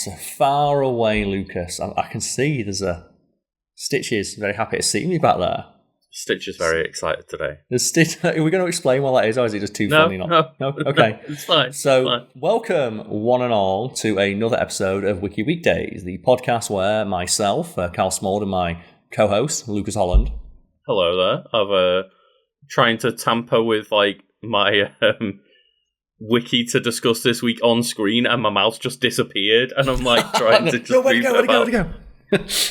so far away, Lucas. I can see there's a Stitch is very happy to see me back there. Stitch is very excited today. Are we going to explain what that is, or is it just too funny? No. Okay. It's fine. So, welcome one and all to another episode of Wiki Weekdays, the podcast where myself, Karl Smallwood, and my co-host, Lucas Holland. Hello there. I'm trying to tamper with my wiki to discuss this week on screen, and my mouse just disappeared, and I'm trying to just where'd it go?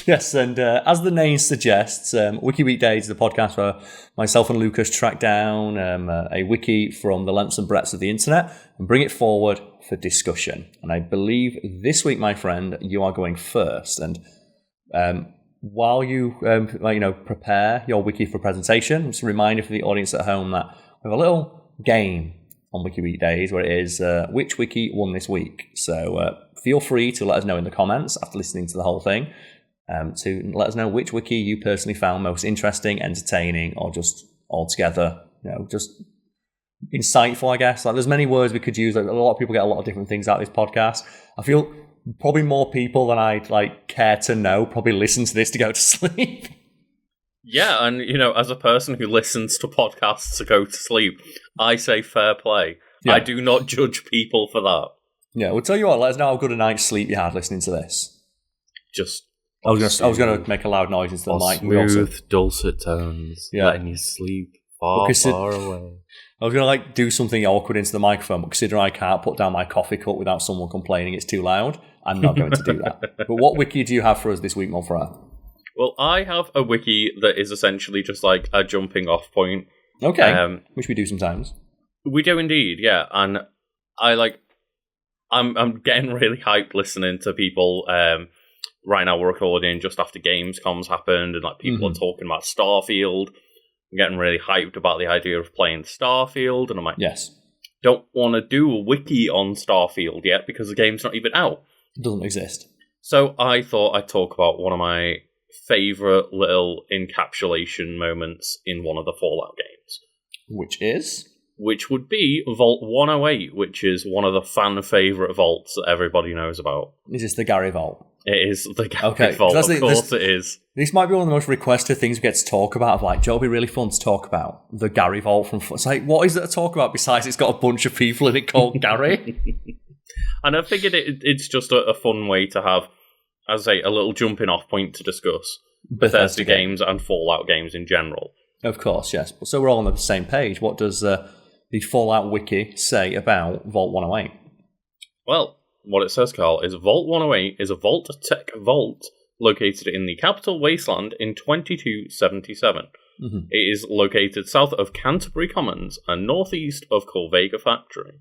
Yes, and as the name suggests, Wiki Weekdays is the podcast where myself and Lucas track down a wiki from the lengths and breadths of the internet and bring it forward for discussion. And I believe this week, my friend, you are going first. And while you prepare your wiki for presentation, just a reminder for the audience at home that we have a little game on Wiki Weekdays where it is which wiki won this week. So feel free to let us know in the comments after listening to the whole thing. To let us know which wiki you personally found most interesting, entertaining, or just altogether, just insightful, I guess. There's many words we could use. A lot of people get a lot of different things out of this podcast. I feel probably more people than I'd care to know probably listen to this to go to sleep. Yeah, and as a person who listens to podcasts to go to sleep, I say fair play. Yeah. I do not judge people for that. Yeah, we'll tell you what, let us know how good a night's sleep you had listening to this. I was going to make a loud noise into the mic. Smooth, dulcet tones, letting you sleep far away. I was going to do something awkward into the microphone, but considering I can't put down my coffee cup without someone complaining it's too loud, I'm not going to do that. But what wiki do you have for us this week, Monfrey? Well, I have a wiki that is essentially just a jumping off point. Okay, which we do sometimes. We do indeed, yeah. And I'm getting really hyped listening to people. Right now we're recording just after Gamescom's happened, and people are talking about Starfield. I'm getting really hyped about the idea of playing Starfield, and I'm yes, don't want to do a wiki on Starfield yet because the game's not even out. It doesn't exist. So I thought I'd talk about one of my favourite little encapsulation moments in one of the Fallout games. Which would be Vault 108, which is one of the fan favourite vaults that everybody knows about. Is this the Gary Vault? It is the Gary Vault, of course it is. This might be one of the most requested things we get to talk about. Joe, it'd be really fun to talk about. The Gary Vault from... It's what is there to talk about besides it's got a bunch of people in it called Gary? And I figured it's just a fun way to have, as I say, a little jumping off point to discuss Bethesda games and Fallout games in general. Of course, yes. So we're all on the same page. What does the Fallout Wiki say about Vault 108? Well, what it says, Karl, is Vault 108 is a Vault Tech vault located in the Capital Wasteland in 2277. Mm-hmm. It is located south of Canterbury Commons and northeast of Corvega Factory.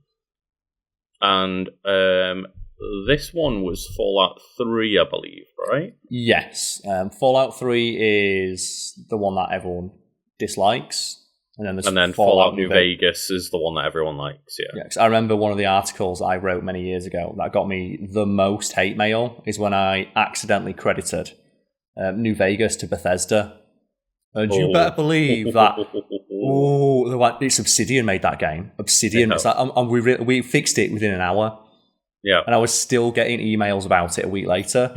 And this one was Fallout 3, I believe, right? Yes. Fallout 3 is the one that everyone dislikes. And then Fallout New Vegas is the one that everyone likes, yeah. Because I remember one of the articles I wrote many years ago that got me the most hate mail is when I accidentally credited New Vegas to Bethesda. And you better believe that... it's Obsidian made that game. Obsidian. And we fixed it within an hour. Yeah. And I was still getting emails about it a week later.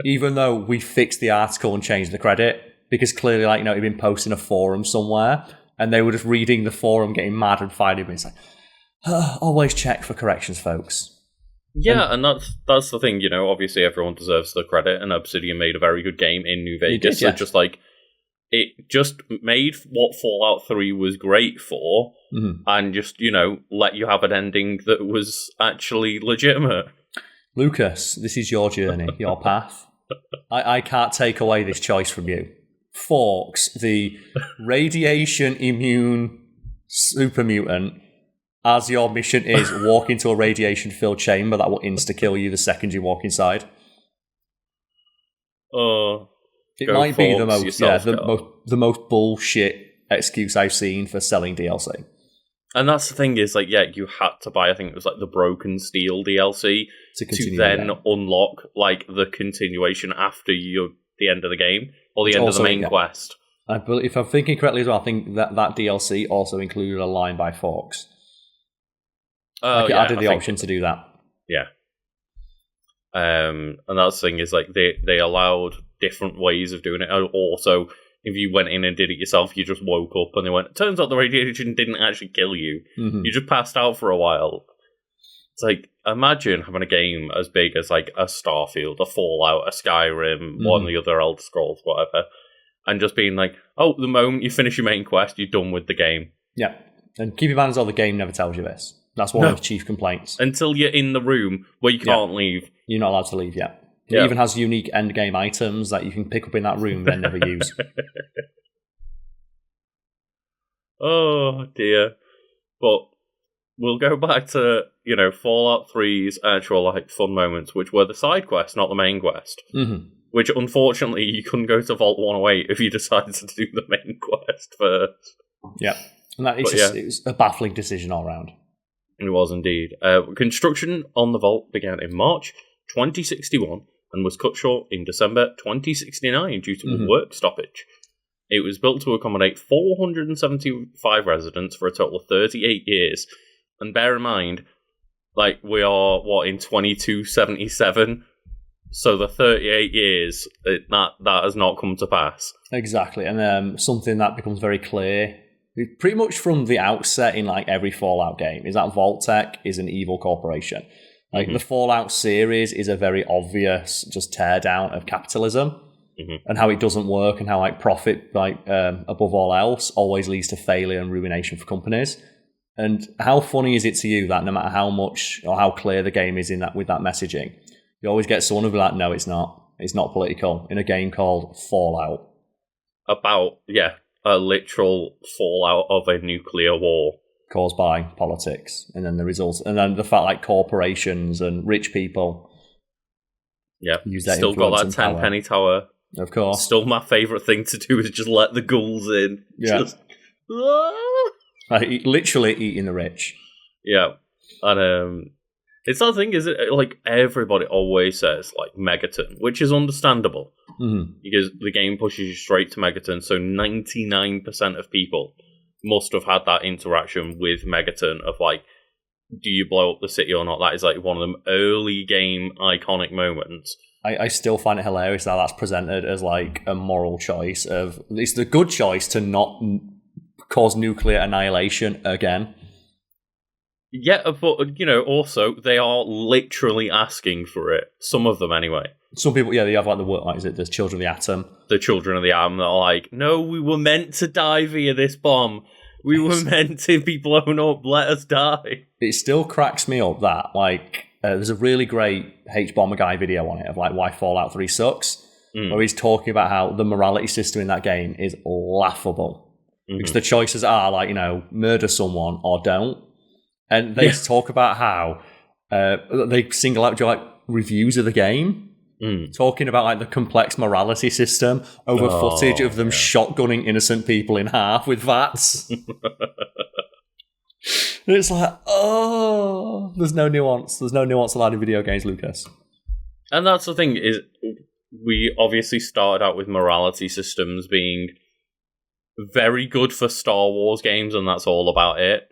Even though we fixed the article and changed the credit. Because clearly, it'd been posted in a forum somewhere, and they were just reading the forum, getting mad and finding me. It's always check for corrections, folks. Yeah, and that's the thing, obviously everyone deserves the credit, and Obsidian made a very good game in New Vegas. Did, yeah. So it just made what Fallout 3 was great for, and just, let you have an ending that was actually legitimate. Lucas, this is your journey, your path. I can't take away this choice from you. Forks, the radiation immune super mutant, as your mission is walk into a radiation filled chamber that will insta kill you the second you walk inside. It might be the most bullshit excuse I've seen for selling DLC. And that's the thing is, you had to buy, I think it was the Broken Steel DLC to then unlock the continuation after the end of the game or the end of the main quest. I believe, if I'm thinking correctly as well, I think that DLC also included a line by Forks. It added the option to do that. Yeah. And that's the thing is like they allowed different ways of doing it. Also, if you went in and did it yourself, you just woke up and they went, it turns out the radiation didn't actually kill you. You just passed out for a while. It's like, imagine having a game as big as like a Starfield, a Fallout, a Skyrim, one of the other Elder Scrolls, whatever, and just being like, oh, the moment you finish your main quest, you're done with the game. Yeah. And keep in mind as well, the game never tells you this. That's one of the chief complaints. Until you're in the room where you can't leave. You're not allowed to leave yet. It even has unique endgame items that you can pick up in that room and never use. Oh, dear. But we'll go back to, Fallout 3's actual, like, fun moments, which were the side quests, not the main quest. Which, unfortunately, you couldn't go to Vault 108 if you decided to do the main quest first. Yeah. And it was a baffling decision all around. It was indeed. Construction on the vault began in March 2061 and was cut short in December 2069 due to a work stoppage. It was built to accommodate 475 residents for a total of 38 years. And bear in mind, like, we are, in 2277? So the 38 years, that has not come to pass. Exactly. And something that becomes very clear, pretty much from the outset in like every Fallout game, is that Vault-Tec is an evil corporation. Like the Fallout series is a very obvious just teardown of capitalism and how it doesn't work and how like profit, like above all else, always leads to failure and ruination for companies. And how funny is it to you that no matter how much or how clear the game is in that with that messaging, you always get someone who'll be like, no, it's not. It's not political in a game called Fallout. About, a literal fallout of a nuclear war. Caused by politics. And then the results. And then the fact like corporations and rich people. Yeah. Use that still got that 10 penny tower. Of course. Still my favourite thing to do is just let the ghouls in. Yeah. Just, like, literally eating the rich. Yeah. And it's that thing, is it? Like, everybody always says, like, Megaton, which is understandable. Because the game pushes you straight to Megaton, so 99% of people must have had that interaction with Megaton of, like, do you blow up the city or not? That is, like, one of them early game iconic moments. I still find it hilarious how that's presented as, like, a moral choice of... It's the good choice to not cause nuclear annihilation again. Yeah, but, also, they are literally asking for it. Some of them, anyway. Some people, they have, like, is it the Children of the Atom? The Children of the Atom that are like, no, we were meant to die via this bomb. We were meant to be blown up. Let us die. It still cracks me up that, like, there's a really great H-Bomber Guy video on it of, like, why Fallout 3 sucks, where he's talking about how the morality system in that game is laughable. Because the choices are, like, murder someone or don't. And they talk about how they single out like reviews of the game, talking about like the complex morality system over footage of them shotgunning innocent people in half with VATs. And it's like, there's no nuance. There's no nuance allowed in video games, Lucas. And that's the thing, is we obviously started out with morality systems being very good for Star Wars games, and that's all about it.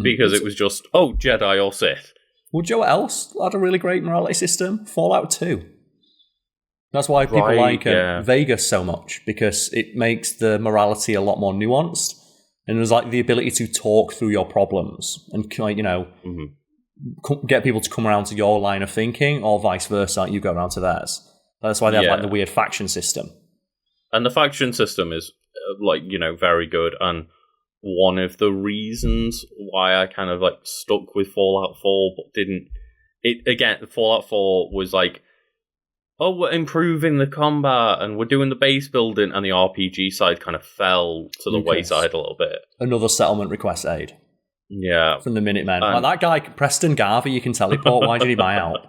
Because it was just, Jedi or Sith. Well, Joe else had a really great morality system? Fallout 2. That's why people like Vegas so much, because it makes the morality a lot more nuanced. And there's like the ability to talk through your problems and, get people to come around to your line of thinking, or vice versa, you go around to theirs. That's why they have like the weird faction system. And the faction system is, very good. And one of the reasons why I kind of like stuck with Fallout 4 but didn't... Fallout 4 was like, we're improving the combat and we're doing the base building, and the RPG side kind of fell to the wayside a little bit. Another settlement request aid. Yeah. From the Minutemen. Like that guy, Preston Garvey, you can teleport. Why did he buy out?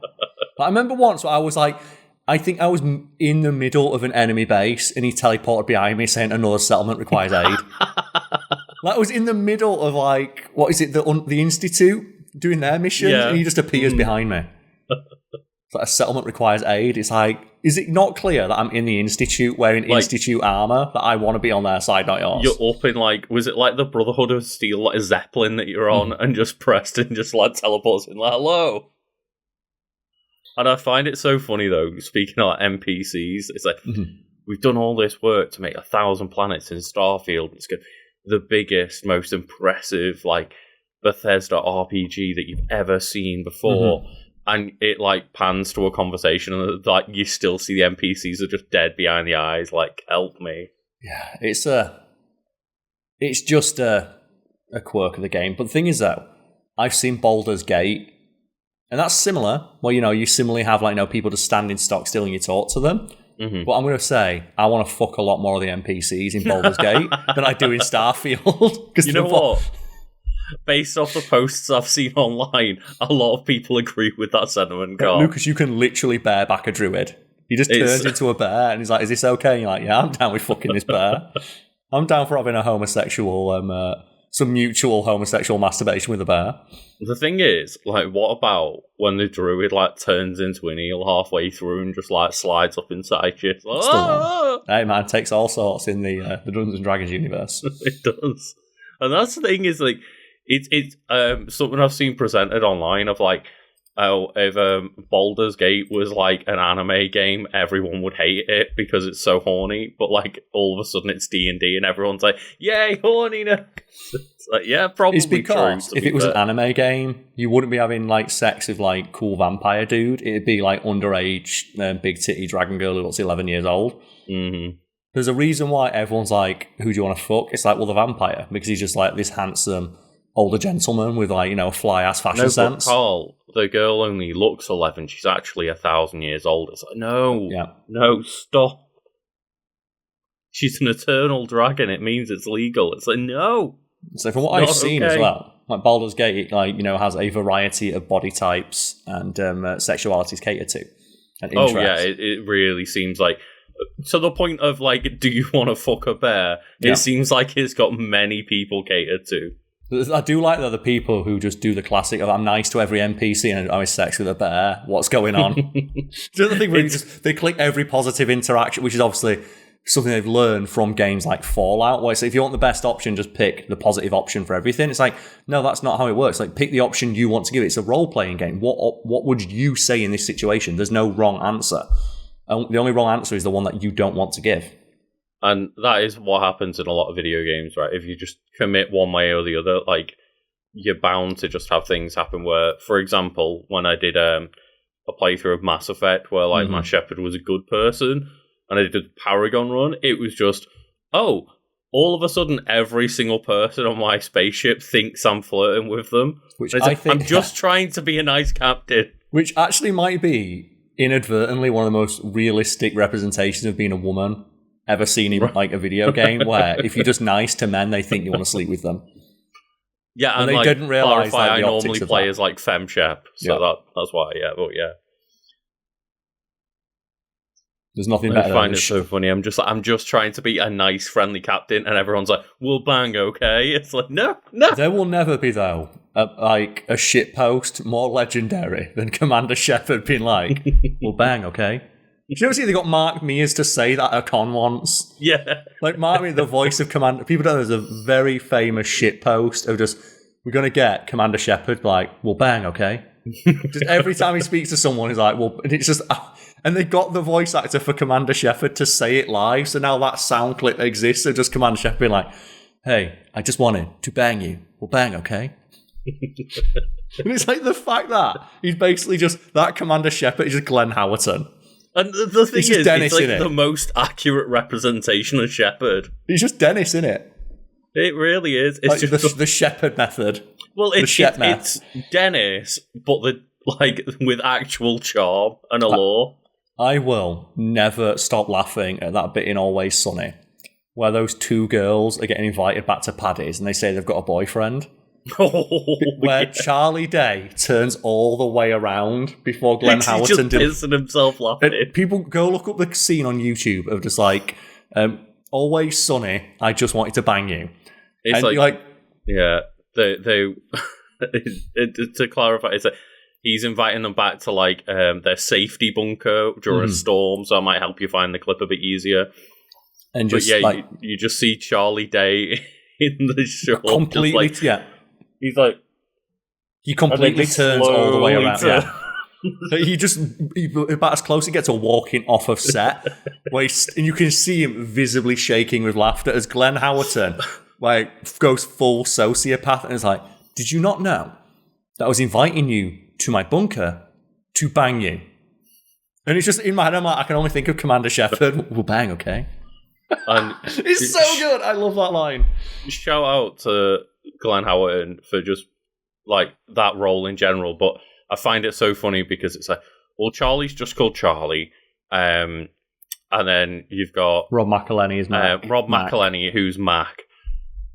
But I remember once I was like, I think I was in the middle of an enemy base and he teleported behind me saying another settlement requires aid. Like, I was in the middle of, like, what is it, the Institute doing their mission, and he just appears behind me. It's like a settlement requires aid. It's like, is it not clear that I'm in the Institute wearing Institute armor, that I want to be on their side, not yours? You're up in, like, was it like the Brotherhood of Steel, like a Zeppelin that you're on, and just Preston just, like, teleports in, like, hello. And I find it so funny, though, speaking of NPCs, it's like, we've done all this work to make 1,000 planets in Starfield. It's the biggest, most impressive, like, Bethesda RPG that you've ever seen before. And it, like, pans to a conversation, and, like, you still see the NPCs are just dead behind the eyes, like, help me. Yeah, it's just a quirk of the game. But the thing is, though, I've seen Baldur's Gate, and that's similar. Well, you similarly have, like, people just standing stock still and you talk to them. But I'm going to say, I want to fuck a lot more of the NPCs in Baldur's Gate than I do in Starfield. You know what? Based off the posts I've seen online, a lot of people agree with that sentiment, Karl. Lucas, you can literally bear back a druid. He just turns into a bear, and he's like, is this okay? And you're like, yeah, I'm down with fucking this bear. I'm down for having a homosexual, some mutual homosexual masturbation with a bear. The thing is, like, what about when the druid, like, turns into an eel halfway through and just, like, slides up inside you? Like, hey, man, takes all sorts in the Dungeons and Dragons universe. It does. And that's the thing is, like, it's something I've seen presented online of, like, if Baldur's Gate was like an anime game, everyone would hate it because it's so horny. But like all of a sudden it's D&D and everyone's like, "Yay, horniness!" It's like, yeah, probably. It's because true, if it was an anime game, you wouldn't be having like sex with like cool vampire dude. It'd be like underage, big titty dragon girl who looks 11 years old. There's a reason why everyone's like, "Who do you want to fuck?" It's like, well, the vampire, because he's just like this handsome older gentleman with like a fly ass fashion sense. Karl, the girl only looks 11. She's actually 1,000 years old. It's like, no, stop. She's an eternal dragon. It means it's legal. It's like, no. So from what I've seen as well, like Baldur's Gate, has a variety of body types and sexualities catered to. And oh yeah, it really seems like, to the point of like, do you want to fuck a bear? It seems like it's got many people catered to. I do like the people who just do the classic of I'm nice to every NPC and I'm sex with a bear. What's going on? The other thing where they click every positive interaction, which is obviously something they've learned from games like Fallout, where so if you want the best option, just pick the positive option for everything. It's like, no, that's not how it works. Like, pick the option you want to give it. It's a role-playing game. What would you say in this situation? There's no wrong answer. And the only wrong answer is the one that you don't want to give. And that is what happens in a lot of video games, right? If you just commit one way or the other, like, you're bound to just have things happen where, for example, when I did a playthrough of Mass Effect where, like, my shepherd was a good person, and I did a Paragon run, it was just, all of a sudden every single person on my spaceship thinks I'm flirting with them. Which I think I'm just trying to be a nice captain. Which actually might be, inadvertently, one of the most realistic representations of being a woman ever seen in like a video game, where if you're just nice to men, they think you want to sleep with them. Yeah, and they like, didn't realize clarify, like, I normally play as like femshep, so that's why. There's nothing better. I find it so funny. I'm just trying to be a nice, friendly captain, and everyone's like, "We'll bang, okay?" It's like, no. There will never be though a shitpost more legendary than Commander Shepard being like, "We'll bang, okay." Did you ever see they got Mark Mears to say that at a con once? Yeah. Like Mark Mears, the voice of Commander. People don't know there's a very famous shitpost of just, we're going to get Commander Shepard like, "We'll bang, okay?" Just every time he speaks to someone, he's like, "Well," and it's just, and they got the voice actor for Commander Shepard to say it live, so now that sound clip exists of just Commander Shepard being like, "Hey, I just wanted to bang you. We'll bang, okay?" And it's like the fact that he's basically just, that Commander Shepard is just Glenn Howerton. And the thing is, Dennis, it's like the most accurate representation of Shepard. He's just Dennis, isn't it? It really is. It's like just the Shepard method. Well, it's Dennis, but with actual charm and allure. I will never stop laughing at that bit in Always Sunny, where those two girls are getting invited back to Paddy's and they say they've got a boyfriend. Where Charlie Day turns all the way around before Glenn Howerton just pissing himself laughing. People go look up the scene on YouTube of just like Always Sunny, I just wanted to bang you. It's and like yeah, they to clarify, it's like he's inviting them back to like their safety bunker during a storm, so it might help you find the clip a bit easier. And just you just see Charlie Day in the show completely, He's like, he completely turns all the way around. Yeah. He about as close he gets to walking off of set, and you can see him visibly shaking with laughter as Glenn Howerton goes full sociopath and is like, "Did you not know that I was inviting you to my bunker to bang you?" And it's just in my head, I'm like, I can only think of Commander Shepard. We'll bang, okay? And it's so good. I love that line. Shout out to Glenn Howerton for just that role in general, but I find it so funny because it's like, well, Charlie's just called Charlie, and then you've got Rob McElhenney is Mac. McElhenney, who's Mac,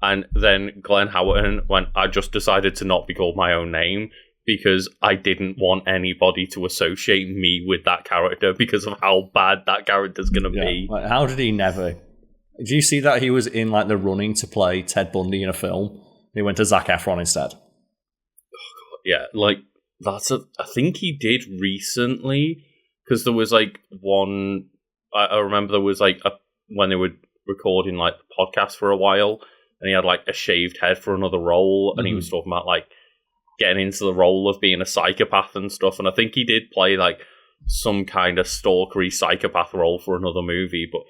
and then Glenn Howerton went, I just decided to not be called my own name because I didn't want anybody to associate me with that character because of how bad that character's going to be. How did he never? Did you see that he was in the running to play Ted Bundy in a film? He went to Zac Efron instead. Oh, God, yeah, I think he did recently, because there was one. I remember there was when they were recording the podcast for a while, and he had a shaved head for another role, and he was talking about getting into the role of being a psychopath and stuff. And I think he did play some kind of stalkery psychopath role for another movie, but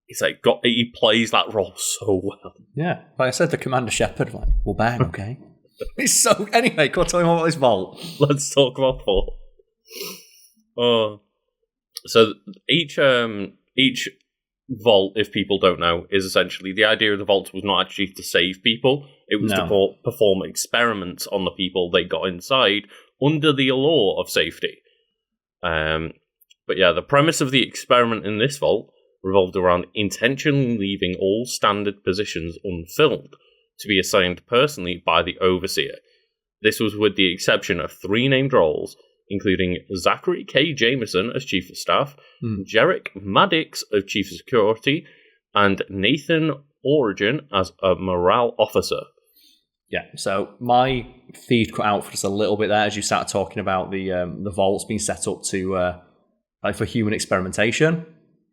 it's he plays that role so well. Yeah, like I said, the Commander Shepard, we'll bang, okay. It's so. Anyway, go tell me about this vault. Let's talk about Vault. So each vault, if people don't know, is essentially the idea of the vault was not actually to save people; it was to perform experiments on the people they got inside under the allure of safety. But yeah, the premise of the experiment in this vault revolved around intentionally leaving all standard positions unfilled to be assigned personally by the Overseer. This was with the exception of 3 named roles, including Zachary K. Jameson as Chief of Staff, Jarek Maddox as Chief of Security, and Nathan Origin as a Morale Officer. Yeah, so my feed cut out for just a little bit there as you started talking about the vaults being set up to for human experimentation.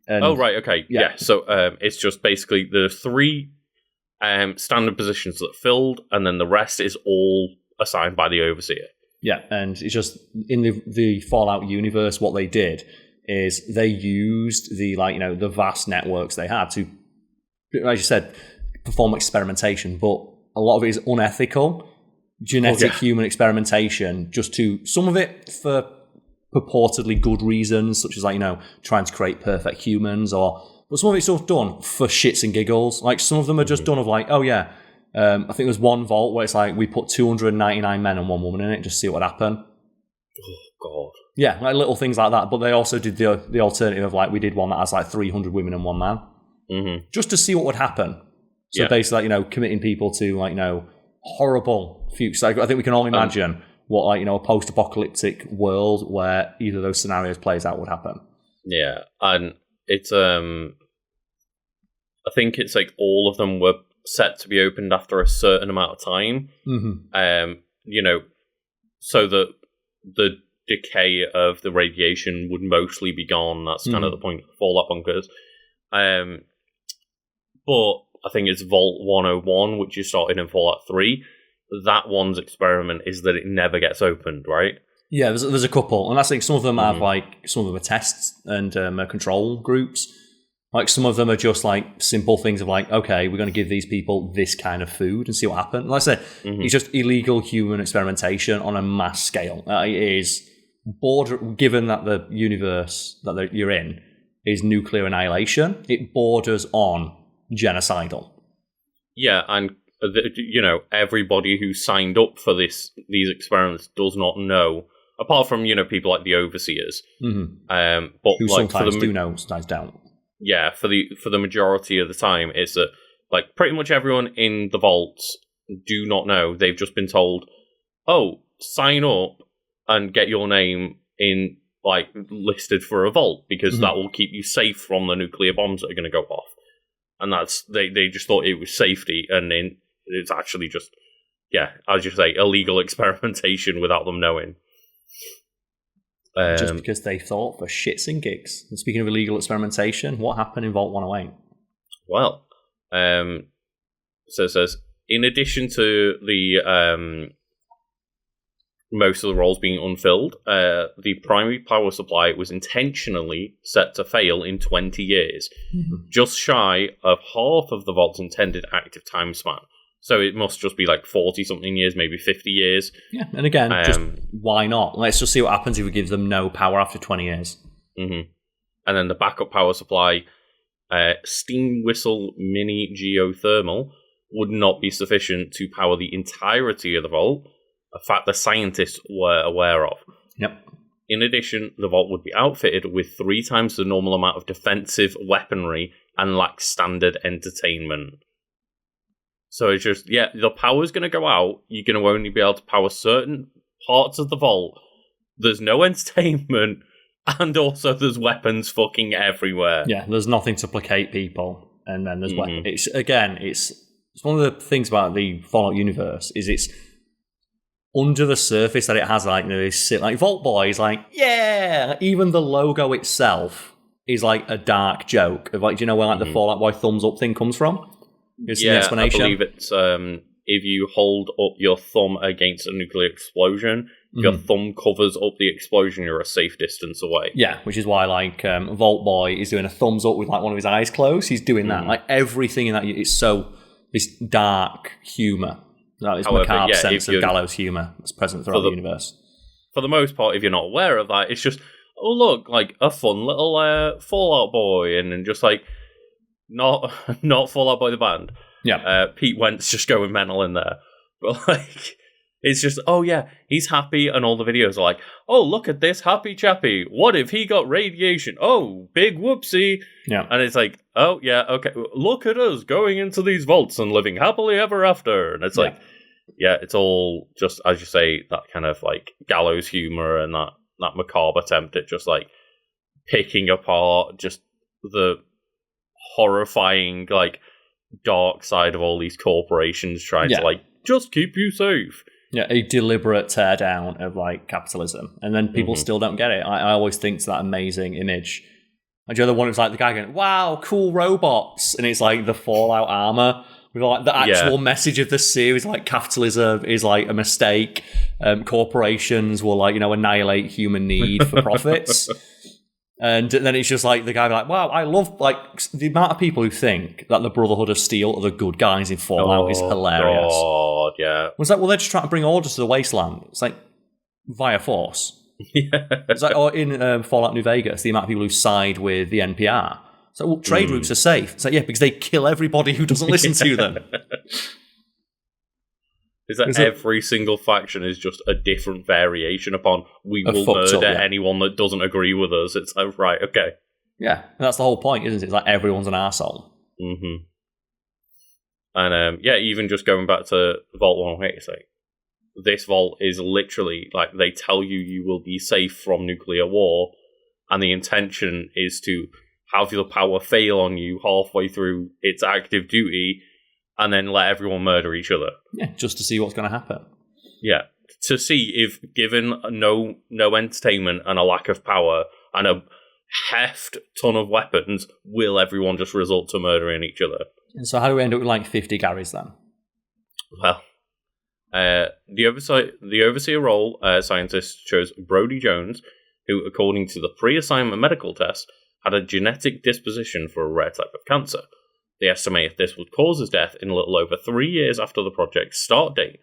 And, oh, right, okay. Yeah, so it's just basically the 3 standard positions that are filled, and then the rest is all assigned by the Overseer. Yeah, and it's just in the Fallout universe, what they did is they used the vast networks they had to, as you said, perform experimentation, but a lot of it is unethical, genetic human experimentation, some of it for purportedly good reasons, such as trying to create perfect humans, but some of it's just done for shits and giggles. Some of them are just done of I think there's one vault where it's we put 299 men and 1 woman in it just to see what would happen. Oh, God. Yeah, little things like that. But they also did the alternative of we did one that has 300 women and 1 man. Just to see what would happen. So basically, committing people to, horrible futures. I think we can all imagine what, a post-apocalyptic world where either of those scenarios plays out would happen. Yeah, and it's, I think it's all of them were set to be opened after a certain amount of time. So that the decay of the radiation would mostly be gone. That's kind of the point of Fallout bunkers. But I think it's Vault 101, which you started in Fallout 3. That one's experiment is that it never gets opened, right? Yeah, there's a couple, and I think some of them have some of them are tests and control groups. Some of them are just simple things of okay, we're going to give these people this kind of food and see what happens. Like I said, it's just illegal human experimentation on a mass scale. It is given that the universe that you're in is nuclear annihilation, it borders on genocidal. Yeah, and everybody who signed up for these experiments does not know, apart from people like the Overseers, but who sometimes do know, sometimes don't. Yeah, for the majority of the time, it's that pretty much everyone in the vaults do not know. They've just been told, "Oh, sign up and get your name in listed for a vault because that will keep you safe from the nuclear bombs that are going to go off." And that's they just thought it was safety, and then it's actually just as you say, illegal experimentation without them knowing. Just because they thought for shits and gigs. And speaking of illegal experimentation, what happened in Vault 108? Well, so it says, in addition to the most of the roles being unfilled. The primary power supply was intentionally set to fail in 20 years, just shy of half of the vault's intended active time span. So it must just be like 40-something years, maybe 50 years. Yeah, and again, just why not? Let's just see what happens if we give them no power after 20 years. Mm-hmm. And then the backup power supply, steam whistle mini geothermal, would not be sufficient to power the entirety of the vault, a fact the scientists were aware of. Yep. In addition, the vault would be outfitted with 3 times the normal amount of defensive weaponry and lack standard entertainment. So it's just, the power's going to go out. You're going to only be able to power certain parts of the vault. There's no entertainment, and also there's weapons fucking everywhere. Yeah, there's nothing to placate people, and then there's weapons. It's one of the things about the Fallout universe is it's under the surface that it has like Vault Boy is like, yeah, even the logo itself is like a dark joke of like, do you know where like the Fallout Boy thumbs up thing comes from? It's the explanation. I believe it's if you hold up your thumb against a nuclear explosion, your thumb covers up the explosion, you're a safe distance away. Yeah, which is why like Vault Boy is doing a thumbs up with like one of his eyes closed. He's doing that. Like everything in that, it's so this dark humour. That is macabre sense of gallows humour that's present throughout the universe. For the most part, if you're not aware of that, it's just, oh look, like a fun little Fallout Boy, and then just like not Fallout Boy the band. Yeah, Pete Wentz just going mental in there, but like it's just, oh yeah, he's happy, and all the videos are like, oh look at this happy chappy. What if he got radiation? Oh, big whoopsie. Yeah, and it's like, oh yeah, okay, look at us going into these vaults and living happily ever after, and it's like. Yeah, it's all just, as you say, that kind of like gallows humor and that macabre attempt at just like picking apart just the horrifying, like dark side of all these corporations trying to like just keep you safe. Yeah, a deliberate teardown of like capitalism, and then people still don't get it. I always think it's that amazing image. And the other one was like the guy going, "Wow, cool robots," and it's like the Fallout armor. With like the actual message of the series, like capitalism is like a mistake. Corporations will like annihilate human need for profits, and then it's just like the guy like, wow, I love like the amount of people who think that the Brotherhood of Steel are the good guys in Fallout is hilarious. God, yeah. It's like, well, they're just trying to bring order to the wasteland. It's like via force. It's like, or in Fallout New Vegas, the amount of people who side with the NPR. So, well, trade routes are safe. It's like, yeah, because they kill everybody who doesn't listen to them. Is that every single faction is just a different variation upon we will murder anyone that doesn't agree with us? It's like, right, okay. Yeah, and that's the whole point, isn't it? It's like everyone's an arsehole. Mm-hmm. And even just going back to Vault 108, it's like, this vault is literally, like, they tell you will be safe from nuclear war, and the intention is to have your power fail on you halfway through its active duty, and then let everyone murder each other. Yeah, just to see what's going to happen. Yeah, to see if, given no entertainment and a lack of power and a heft ton of weapons, will everyone just resort to murdering each other? And so how do we end up with like 50 Garys then? Well, the overseer role scientist chose Brody Jones, who, according to the pre-assignment medical test, had a genetic disposition for a rare type of cancer. They estimate this would cause his death in a little over 3 years after the project's start date.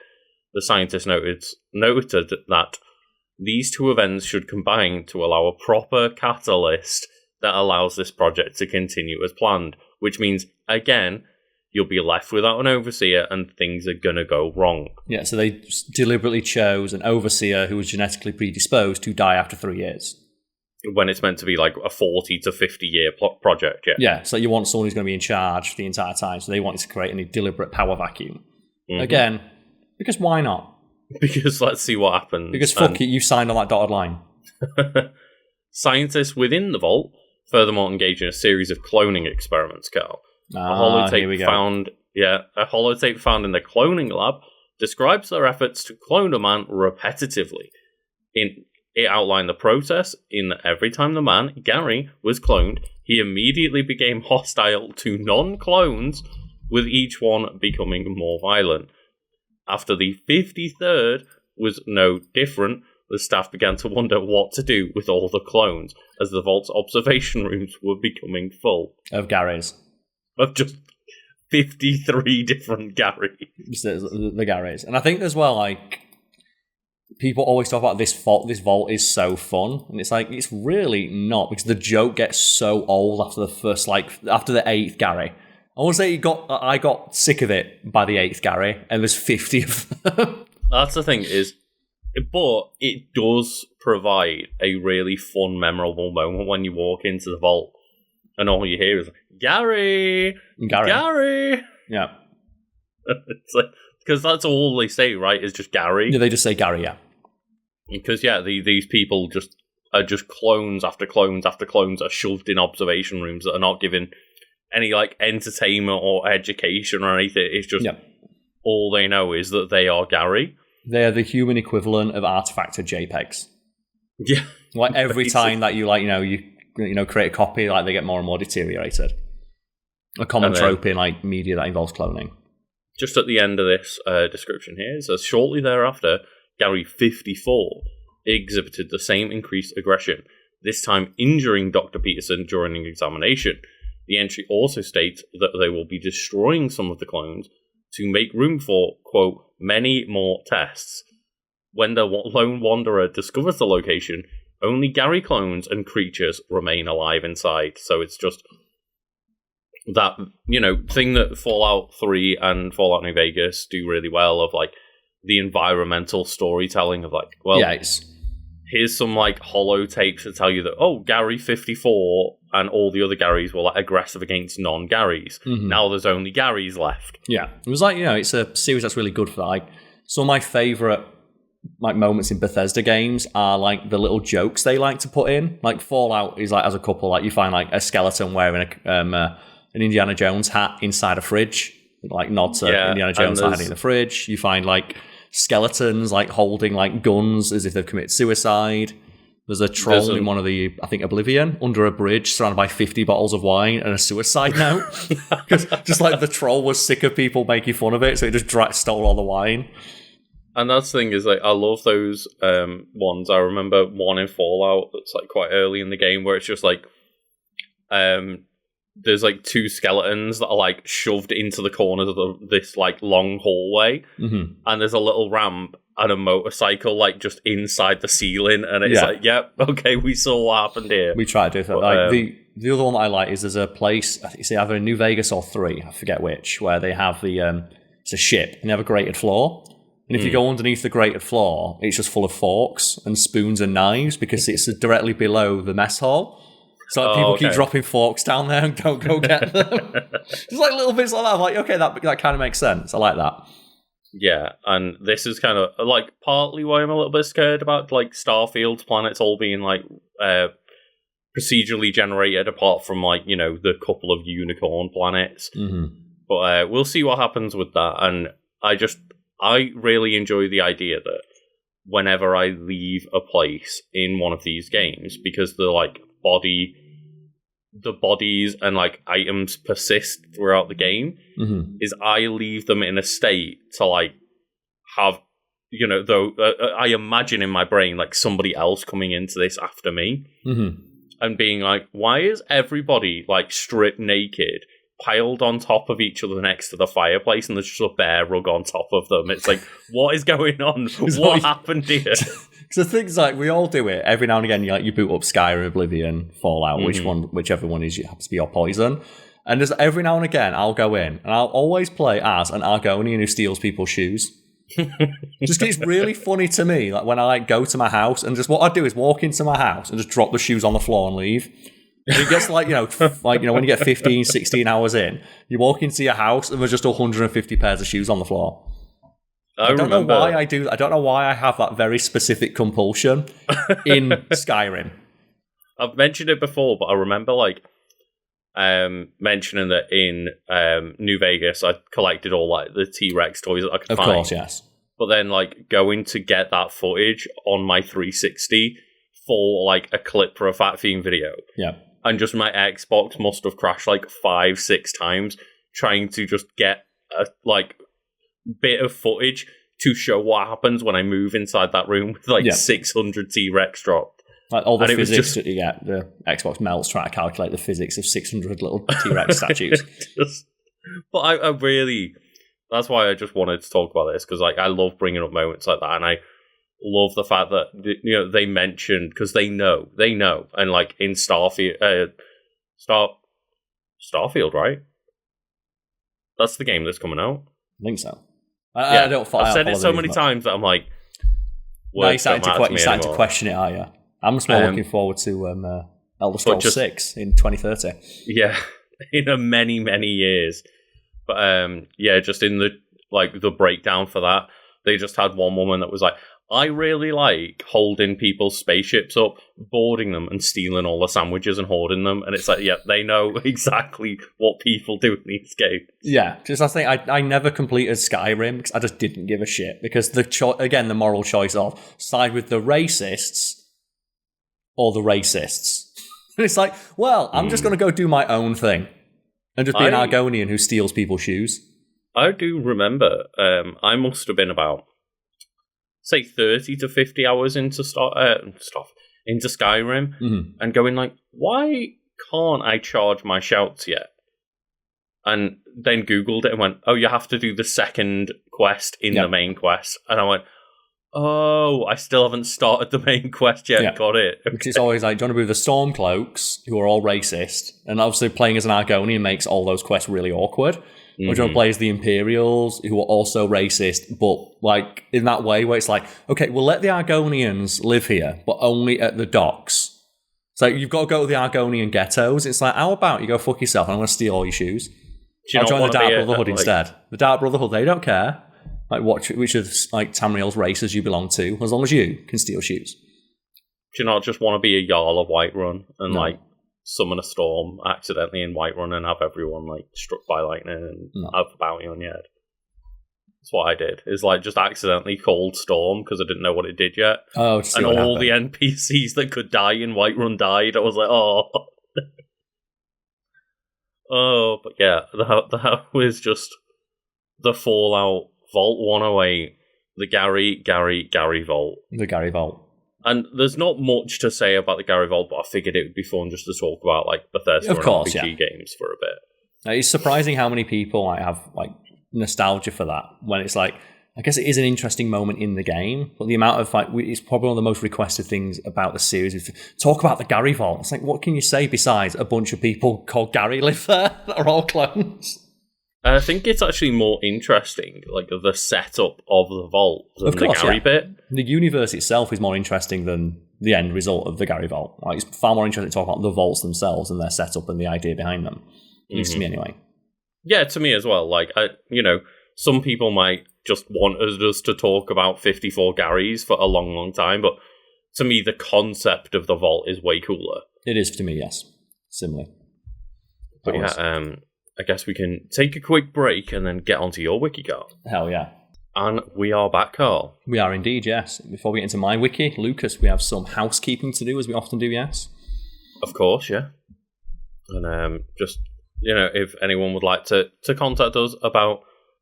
The scientist noted that these two events should combine to allow a proper catalyst that allows this project to continue as planned, which means, again, you'll be left without an overseer and things are going to go wrong. Yeah, so they deliberately chose an overseer who was genetically predisposed to die after 3 years. When it's meant to be like a 40 to 50 year project, Yeah, so you want someone who's going to be in charge the entire time, so they wanted to create a deliberate power vacuum. Mm-hmm. Again, because why not? Because let's see what happens. Because fuck it, you signed on that dotted line. Scientists within the vault furthermore engaged in a series of cloning experiments, Karl. A holotape found in the cloning lab describes their efforts to clone a man repetitively. It outlined the process in that every time the man, Gary, was cloned, he immediately became hostile to non-clones, with each one becoming more violent. After the 53rd was no different. The staff began to wonder what to do with all the clones, as the vault's observation rooms were becoming full. Of Garys. Of just 53 different Garys. The Garys. And I think as well, like, people always talk about this vault. This vault is so fun. And it's like, it's really not, because the joke gets so old after the first, like, after the 8th Gary. I want to say I got sick of it by the 8th Gary, and there's 50 of them. That's the thing is, but it does provide a really fun, memorable moment when you walk into the vault and all you hear is Gary. Yeah. It's like, because that's all they say, right? Is just Gary. Yeah, they just say Gary. Yeah. Because these people are just clones after clones after clones are shoved in observation rooms that are not given any like entertainment or education or anything. It's just all they know is that they are Gary. They are the human equivalent of artifacted JPEGs. Yeah. Like every time that you create a copy, like they get more and more deteriorated. A common trope in like media that involves cloning. Just at the end of this description here, it says, shortly thereafter, Gary 54 exhibited the same increased aggression, this time injuring Dr. Peterson during an examination. The entry also states that they will be destroying some of the clones to make room for, quote, many more tests. When the lone wanderer discovers the location, only Gary clones and creatures remain alive inside. So it's just that, thing that Fallout 3 and Fallout New Vegas do really well, of like the environmental storytelling of like, well, here's some like holotapes to tell you that, oh, Gary 54 and all the other Garys were like aggressive against non-Garys. Mm-hmm. Now there's only Garys left. Yeah. It was like, it's a series that's really good for that. Like, some of my favourite like moments in Bethesda games are like the little jokes they like to put in. Like Fallout is like, as a couple, like you find like a skeleton wearing an Indiana Jones hat inside a fridge, like nod to Indiana Jones hiding in the fridge. You find like skeletons like holding like guns as if they've committed suicide. There's a troll in one of the, I think, Oblivion, under a bridge, surrounded by 50 bottles of wine and a suicide note. Because just like the troll was sick of people making fun of it, so it just stole all the wine. And that's the thing is, like, I love those ones. I remember one in Fallout that's like quite early in the game where it's just like, there's like two skeletons that are like shoved into the corners of this like long hallway, and there's a little ramp and a motorcycle like just inside the ceiling, and it's like, yep, okay, we saw what happened here. We try to do that. Like the other one that I like is there's a place, I think it's either in New Vegas or 3, I forget which, where they have it's a ship and they have a grated floor. And if you go underneath the grated floor, it's just full of forks and spoons and knives because it's directly below the mess hall. So like, people keep dropping forks down there and don't go get them. It's like little bits like that. I'm like, okay, that kind of makes sense. I like that. Yeah, and this is kind of like partly why I'm a little bit scared about like Starfield's planets all being like procedurally generated, apart from like, the couple of unicorn planets. But we'll see what happens with that. And I really enjoy the idea that whenever I leave a place in one of these games, because the bodies and like items persist throughout the game, is I leave them in a state to like have, I imagine in my brain like somebody else coming into this after me and being like, why is everybody like stripped naked, piled on top of each other next to the fireplace, and there's just a bear rug on top of them? It's like, what is going on? What happened here? So things like, we all do it every now and again. You boot up Skyrim, Oblivion, Fallout, whichever one is happens to be your poison. And just every now and again, I'll go in and I'll always play as an Argonian who steals people's shoes. Just it's really funny to me, like when I like go to my house and just what I do is walk into my house and just drop the shoes on the floor and leave. And it gets like, when you get 15, 16 hours in, you walk into your house and there's just 150 pairs of shoes on the floor. I don't know why I do. I don't know why I have that very specific compulsion in Skyrim. I've mentioned it before, but I remember like mentioning that in New Vegas, I collected all like the T-Rex toys that I could find. Of course, yes. But then like going to get that footage on my 360 for like a clip for a Fat Fiend video. Yeah. And just my Xbox must have crashed like 5-6 times trying to just get a like bit of footage to show what happens when I move inside that room with like 600 T-Rex dropped. Like all the physics that you get, the Xbox melts trying to calculate the physics of 600 little T-Rex statues. But I really, that's why I just wanted to talk about this, because like I love bringing up moments like that, and I love the fact that they mentioned, because they know, and like in Starfield, right? That's the game that's coming out. I think so. I don't. I've said it so many times that I'm like, now you're starting to question it, are you? I'm just more looking forward to Elder Scrolls 6 in 2030. Yeah, in many, many years. But just in the breakdown for that, they just had one woman that was like, I really like holding people's spaceships up, boarding them, and stealing all the sandwiches and hoarding them. And it's like, they know exactly what people do in these games. Yeah, just I think I never completed Skyrim because I just didn't give a shit. Because the moral choice of side with the racists or the racists. And it's like, well, I'm just going to go do my own thing and just be an Argonian who steals people's shoes. I do remember I must have been about, say, 30 to 50 hours into Skyrim, and going like, why can't I charge my shouts yet? And then Googled it and went, oh, you have to do the second quest in the main quest. And I went, oh, I still haven't started the main quest yet. Got it. Okay. Which is always like, do you want to be the Stormcloaks, who are all racist? And obviously playing as an Argonian makes all those quests really awkward. Or do you want to play as the Imperials, who are also racist, but like in that way where it's like, okay, we'll let the Argonians live here, but only at the docks. So you've got to go to the Argonian ghettos. It's like, how about you go fuck yourself and I'm going to steal all your shoes? I'll join the Dark Brotherhood instead. The Dark Brotherhood, they don't care. Like which of like Tamriel's races you belong to, as long as you can steal shoes. Do you not just want to be a Jarl of Whiterun and like summon a storm accidentally in Whiterun and have everyone like struck by lightning and have a bounty on your head? That's what I did. Is like just accidentally called Storm because I didn't know what it did yet. Oh, and all the NPCs that could die in Whiterun died. I was like, oh. Oh, but yeah, that was just the Fallout Vault 108, the Gary Vault. The Gary Vault. And there's not much to say about the Gary Vault, but I figured it would be fun just to talk about like Bethesda and RPG games for a bit. It's surprising how many people have like nostalgia for that, when it's like, I guess it is an interesting moment in the game, but the amount of like, it's probably one of the most requested things about the series is to talk about the Gary Vault. It's like, what can you say besides a bunch of people called Gary live there that are all clones? I think it's actually more interesting, like the setup of the vault than the Gary bit. The universe itself is more interesting than the end result of the Gary Vault. Like, it's far more interesting to talk about the vaults themselves and their setup and the idea behind them. At least to me, anyway. Yeah, to me as well. Like, some people might just want us to talk about 54 Garys for a long, long time, but to me, the concept of the vault is way cooler. It is to me, yes. Similarly. But I guess we can take a quick break and then get onto your wiki, Karl. Hell yeah. And we are back, Karl. We are indeed, yes. Before we get into my wiki, Lucas, we have some housekeeping to do, as we often do, yes? Of course, yeah. And just, if anyone would like to contact us about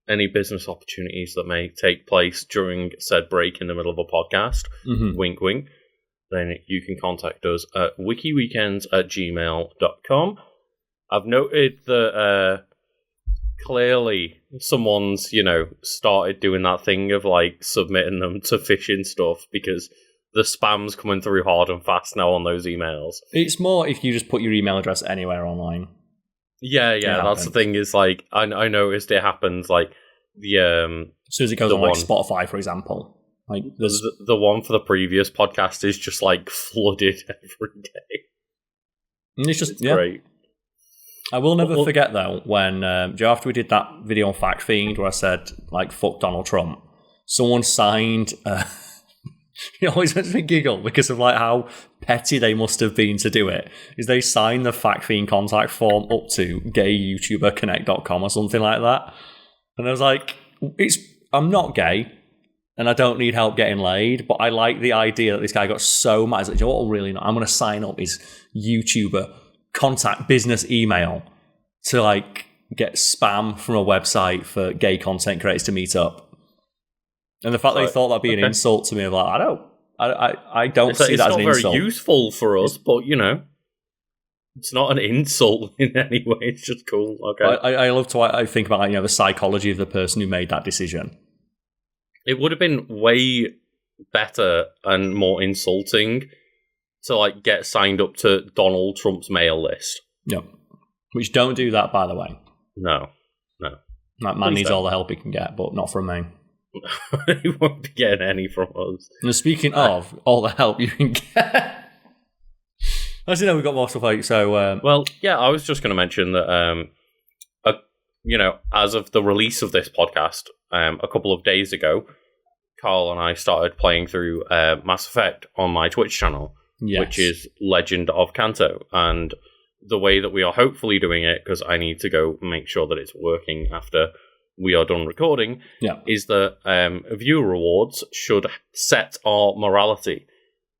any business opportunities that may take place during said break in the middle of a podcast, wink, wink, then you can contact us at wikiweekends@gmail.com. I've noted that clearly someone's, started doing that thing of like submitting them to phishing stuff, because the spam's coming through hard and fast now on those emails. It's more if you just put your email address anywhere online. Yeah, that's the thing. Is like I noticed it happens like the as soon as it goes on like Spotify, for example. Like there's the one for the previous podcast is just like flooded every day. And it's great. I will never forget though when after we did that video on Fact Fiend where I said like fuck Donald Trump, someone signed. It always makes me giggle because of like how petty they must have been to do it. Is they signed the Fact Fiend contact form up to gayyoutuberconnect.com or something like that, and I was like, I'm not gay. And I don't need help getting laid, but I like the idea that this guy got so mad. He's like, you know what, really not. I'm going to sign up his YouTuber contact business email to like get spam from a website for gay content creators to meet up. And the fact that they thought that'd be an insult to me, I'm like, I don't see that as an insult. It's not very useful for us, but it's not an insult in any way. It's just cool. Okay. I love to. I think about the psychology of the person who made that decision. It would have been way better and more insulting to get signed up to Donald Trump's mail list. Yeah. Which don't do that, by the way. No. That man needs all the help he can get, but not from me. He won't be getting any from us. And speaking of all the help you can get, as you know, we've got more stuff like so. I was just going to mention that, as of the release of this podcast, a couple of days ago, Karl and I started playing through Mass Effect on my Twitch channel, which is Legend of Kanto, and the way that we are hopefully doing it, because I need to go make sure that it's working after we are done recording, is that viewer rewards should set our morality.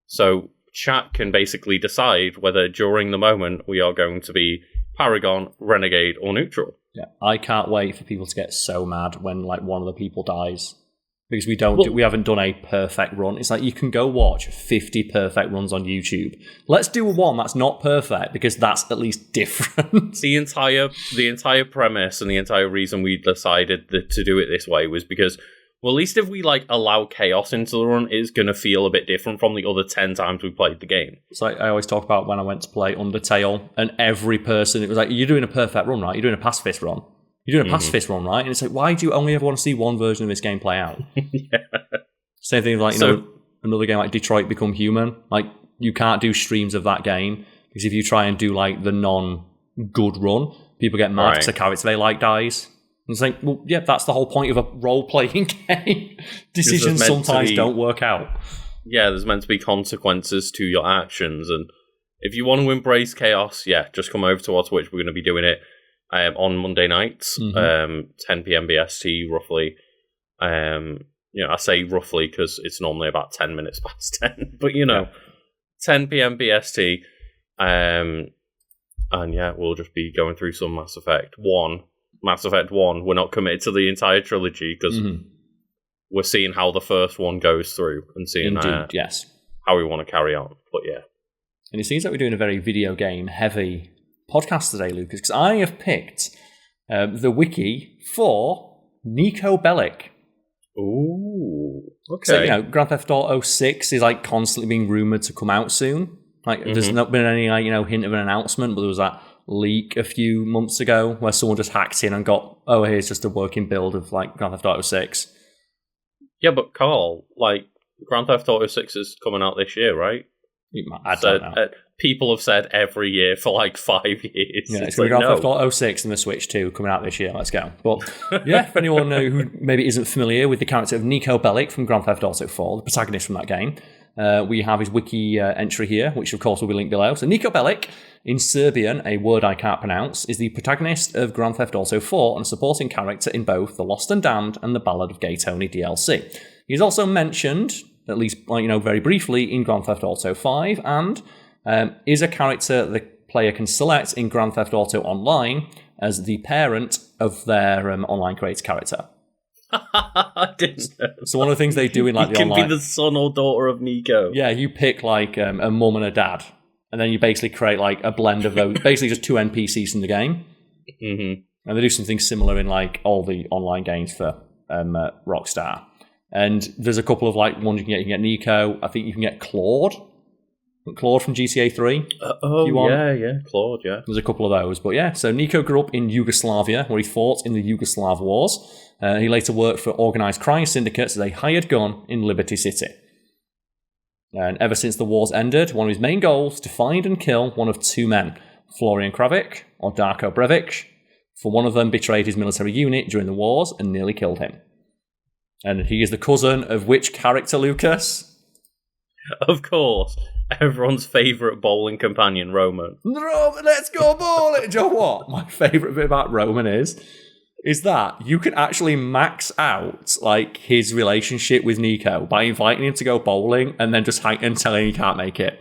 So chat can basically decide whether during the moment we are going to be Paragon, Renegade, or Neutral. Yeah, I can't wait for people to get so mad when one of the people dies. Because we haven't done a perfect run. It's like you can go watch 50 perfect runs on YouTube. Let's do one that's not perfect because that's at least different. The entire premise and the entire reason we decided to do it this way was because, well, at least if we allow chaos into the run, it's going to feel a bit different from the other 10 times we played the game. It's like I always talk about when I went to play Undertale, and every person, it was like, you're doing a perfect run, right? You're doing a pacifist run. You're doing a pacifist run, right? And it's like, why do you only ever want to see one version of this game play out? Same thing with another game like Detroit Become Human. You can't do streams of that game because if you try and do the non-good run, people get mad because the character they like dies. And it's like, well, yeah, that's the whole point of a role-playing game. Decisions sometimes don't work out. Yeah, there's meant to be consequences to your actions, and if you want to embrace chaos, just come over to our Twitch. We're going to be doing it on Monday nights, 10 p.m. BST, roughly. I say roughly because it's normally about 10 minutes past 10, but 10 p.m. BST. And we'll just be going through some Mass Effect 1. Mass Effect 1, we're not committed to the entire trilogy because we're seeing how the first one goes through and seeing how we want to carry on. But yeah. And it seems like we're doing a very video game heavy podcast today, Lucas, because I have picked the wiki for Niko Bellic. Ooh, okay. So, Grand Theft Auto 6 is constantly being rumored to come out soon. There's not been any hint of an announcement, but there was that leak a few months ago where someone just hacked in and got, here's just a working build of Grand Theft Auto 6. Yeah, but Karl, Grand Theft Auto 6 is coming out this year, right? I don't know. People have said every year for 5 years. Yeah, it's going to be Grand Theft Auto 6 and the Switch 2 coming out this year. Let's go. But for anyone who maybe isn't familiar with the character of Niko Bellic from Grand Theft Auto 4, the protagonist from that game, we have his wiki entry here, which of course will be linked below. So Niko Bellic, in Serbian, a word I can't pronounce, is the protagonist of Grand Theft Auto 4 and a supporting character in both The Lost and Damned and The Ballad of Gay Tony DLC. He's also mentioned, at least very briefly, in Grand Theft Auto 5 and is a character the player can select in Grand Theft Auto Online as the parent of their online creator character. I didn't know. So one of the things they do in the online... You can be the son or daughter of Niko. Yeah, you pick a mum and a dad, and then you basically create a blend of those, basically just two NPCs from the game. Mm-hmm. And they do something similar in all the online games for Rockstar. And there's a couple of ones you can get Niko. I think you can get Claude from GTA 3. Claude, yeah. There's a couple of those. But yeah, so Niko grew up in Yugoslavia, where he fought in the Yugoslav Wars. He later worked for organised crime syndicates as a hired gun in Liberty City. And ever since the wars ended, one of his main goals was to find and kill one of two men, Florian Kravic or Darko Brevic, for one of them betrayed his military unit during the wars and nearly killed him. And he is the cousin of which character, Lucas? Of course. Everyone's favourite bowling companion, Roman. Roman, let's go bowling! Do you know what? My favourite bit about Roman is that you can actually max out his relationship with Niko by inviting him to go bowling and then just hang and telling him he can't make it.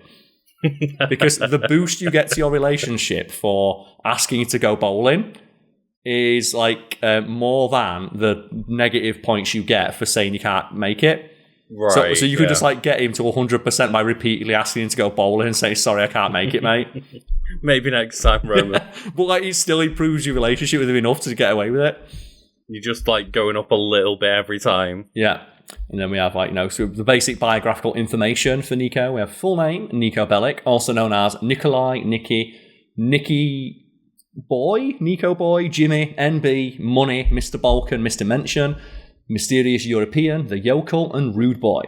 Because the boost you get to your relationship for asking to go bowling is like more than the negative points you get for saying you can't make it. Right. So you could just like get him to 100% by repeatedly asking him to go bowling and say, sorry, I can't make it, mate. Maybe next time, Roman. But like, it still improves your relationship with him enough to get away with it. You're just like going up a little bit every time. Yeah. And then we have like, so the basic biographical information for Niko. We have full name, Niko Bellic, also known as Nikolai, Nicky Boy, Niko Boy, Jimmy, NB, Money, Mr. Balkan, Mr. Mention, Mysterious European, The Yokel, and Rude Boy.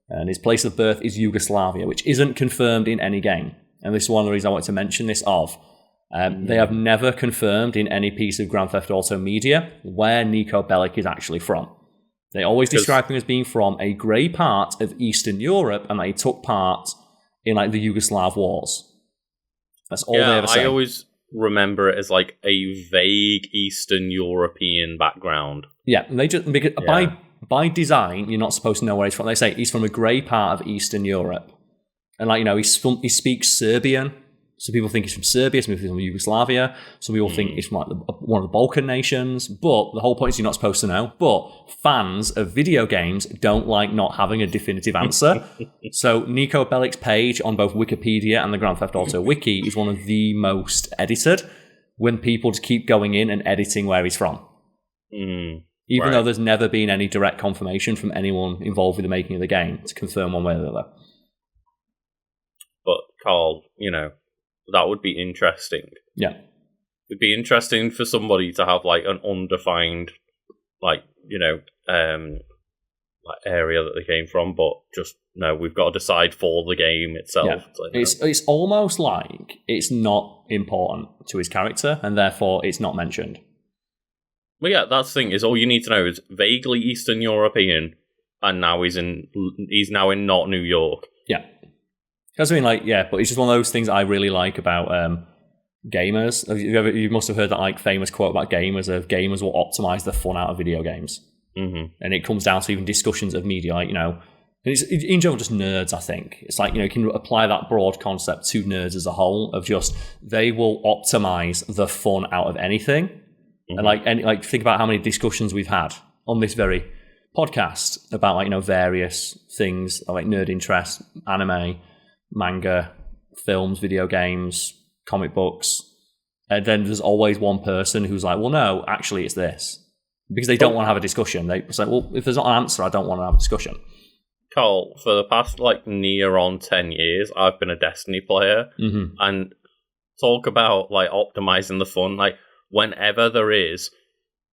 And his place of birth is Yugoslavia, which isn't confirmed in any game. And this is one of the reasons I wanted to mention this of. They have never confirmed in any piece of Grand Theft Auto media where Niko Bellic is actually from. They always describe him as being from a grey part of Eastern Europe, and that he took part in like the Yugoslav wars. That's all they ever say. I always remember it as like a vague Eastern European background. Yeah, they just by design, you're not supposed to know where he's from. They say he's from a grey part of Eastern Europe, and like he speaks Serbian. So people think he's from Serbia, some people think he's from Yugoslavia, some people think he's from like one of the Balkan nations, but the whole point is you're not supposed to know. But fans of video games don't like not having a definitive answer. So Niko Bellic's page on both Wikipedia and the Grand Theft Auto Wiki is one of the most edited, when people just keep going in and editing where he's from. Even though there's never been any direct confirmation from anyone involved with the making of the game to confirm one way or the other. But Karl, that would be interesting. Yeah. It'd be interesting for somebody to have like an undefined, like area that they came from, but just no, we've got to decide for the game itself. Yeah. It's almost like it's not important to his character, and therefore it's not mentioned. Well, yeah, that's the thing, is all you need to know is vaguely Eastern European, and now he's now in not New York. Yeah. Because I mean, but it's just one of those things I really like about gamers. You must have heard that like famous quote about gamers of gamers will optimize the fun out of video games. Mm-hmm. And it comes down to even discussions of media, it's in general just nerds, I think. It's like, you can apply that broad concept to nerds as a whole of just, they will optimize the fun out of anything. Mm-hmm. And think about how many discussions we've had on this very podcast about various things like nerd interest, anime, manga, films, video games, comic books, and then there's always one person who's like, well, no, actually it's this, because they don't want to have a discussion. They say, well, if there's not an answer, I don't want to have a discussion. Karl, for the past near on 10 years, I've been a Destiny player, and talk about optimizing the fun. Whenever there is,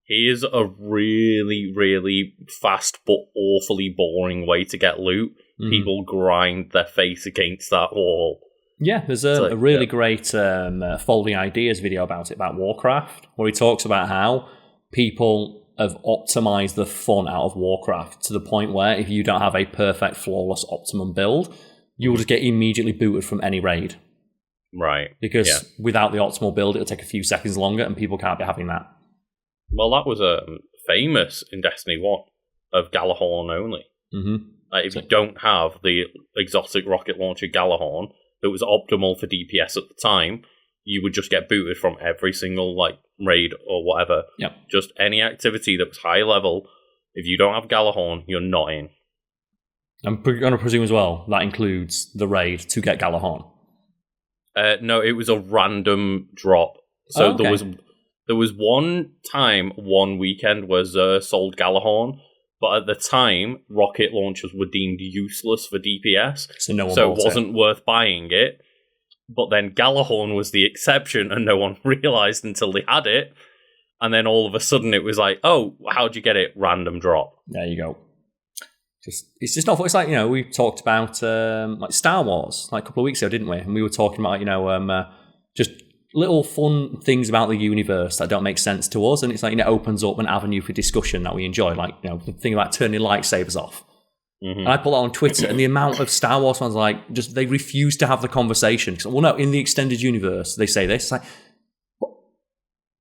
here's a really, really fast but awfully boring way to get loot. People grind their face against that wall. Yeah, there's a really great Folding Ideas video about Warcraft, where he talks about how people have optimized the fun out of Warcraft to the point where if you don't have a perfect, flawless, optimum build, you'll just get immediately booted from any raid. Right. Because without the optimal build, it'll take a few seconds longer, and people can't be having that. Well, that was famous in Destiny 1 of Galahorn only. Mm-hmm. If you don't have the exotic rocket launcher Galahorn that was optimal for DPS at the time, you would just get booted from every single raid or whatever. Yep. Just any activity that was high level, if you don't have Galahorn, you're not in. I'm going to presume as well that includes the raid to get Galahorn. No, it was a random drop. So there was one time, one weekend where Xur sold Galahorn, but at the time, rocket launchers were deemed useless for DPS, so it wasn't worth buying it. But then Galahorn was the exception, and no one realised until they had it. And then all of a sudden it was like, oh, how'd you get it? Random drop. There you go. It's just not. It's like, we talked about Star Wars a couple of weeks ago, didn't we? And we were talking about just little fun things about the universe that don't make sense to us, and it's it opens up an avenue for discussion that we enjoy. The thing about turning lightsabers off. Mm-hmm. And I put that on Twitter, and the amount of Star Wars fans they refuse to have the conversation. Well, no, in the extended universe they say this. It's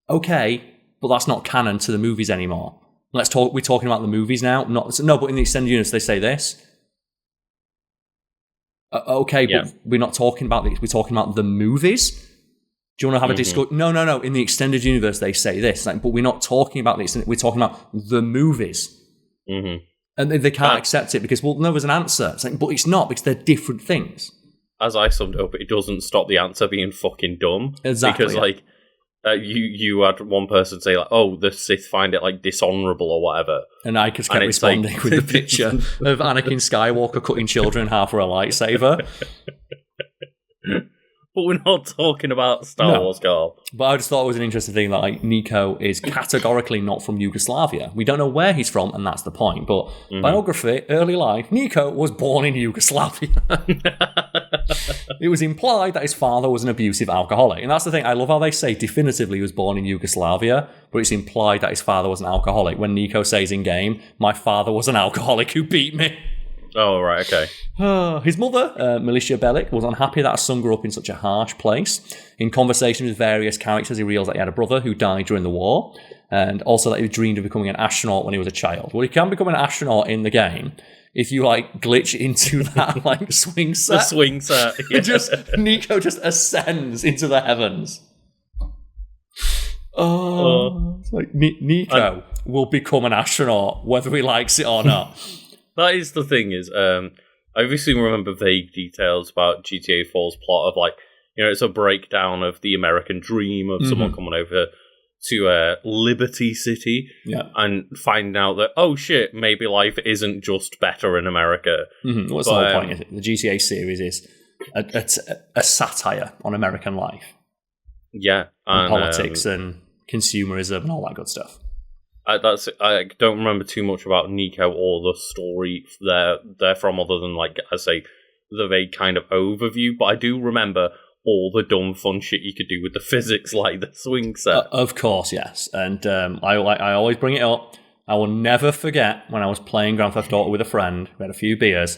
okay, but that's not canon to the movies anymore. Let's talk. We're talking about the movies now. But in the extended universe they say this. Okay, but we're not talking about this. We're talking about the movies. Do you want to have a discussion? No. In the extended universe, they say this. Like, but we're not talking about this. We're talking about the movies. And they can't accept it because, well, no, there's an answer. It's like, but it's not because they're different things. As I summed it up, it doesn't stop the answer being fucking dumb. Exactly. Because, like, you had one person say, like, oh, the Sith find it, like, dishonourable or whatever. And I just kept responding with the picture of Anakin Skywalker cutting children in half for a lightsaber. But we're not talking about Star Wars, Karl. But I just thought it was an interesting thing that like Niko is categorically not from Yugoslavia. We don't know where he's from, and that's the point. But biography, early life, Niko was born in Yugoslavia. It was implied that his father was an abusive alcoholic. And that's the thing. I love how they say definitively he was born in Yugoslavia, but it's implied that his father was an alcoholic. When Niko says in-game, my father was an alcoholic who beat me. Oh, right, okay. His mother, Militia Bellic, was unhappy that her son grew up in such a harsh place. In conversation with various characters, he realised that he had a brother who died during the war, and also that he dreamed of becoming an astronaut when he was a child. Well, he can become an astronaut in the game if you, like, glitch into that, like, swing set. The swing set, yeah. Niko just ascends into the heavens. It's like, Niko will become an astronaut, whether he likes it or not. That is the thing is, I obviously remember vague details about GTA 4's plot of like, you know, it's a breakdown of the American dream of someone coming over to Liberty City and finding out that, oh shit, maybe life isn't just better in America. What's the whole point? Is it? The GTA series is a satire on American life. Yeah. And politics and consumerism and all that good stuff. I don't remember too much about Niko or the story they're from, other than, like, I say, the vague kind of overview. But I do remember all the dumb fun shit you could do with the physics, like the swing set. Of course, yes. And I always bring it up. I will never forget when I was playing Grand Theft Auto with a friend, we had a few beers,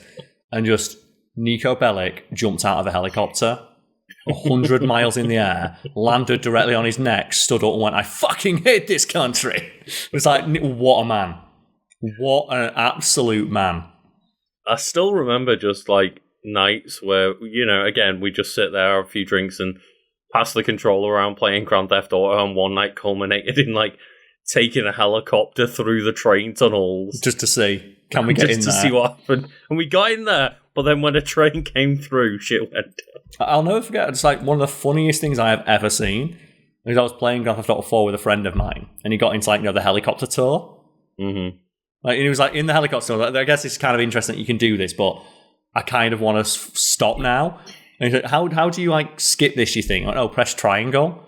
and just Niko Bellic jumped out of a helicopter 100 miles in the air, landed directly on his neck, stood up and went, I fucking hate this country. It was like, what a man. What an absolute man. I still remember just like nights where, you know, again, we just sit there, have a few drinks and pass the controller around playing Grand Theft Auto, and one night culminated in like taking a helicopter through the train tunnels. Just to see, can we get in there? Just to see what happened. And we got in there, but then when a train came through, shit went down. I'll never forget, it's like one of the funniest things I have ever seen. Because I was playing Grand Theft Auto 4 with a friend of mine, and he got into, like, you know, the helicopter tour. Like, and he was like in the helicopter tour. I guess it's kind of interesting that you can do this, but I kind of want to stop now. And he's like, how do you, like, skip this, you think? Like, oh, press triangle,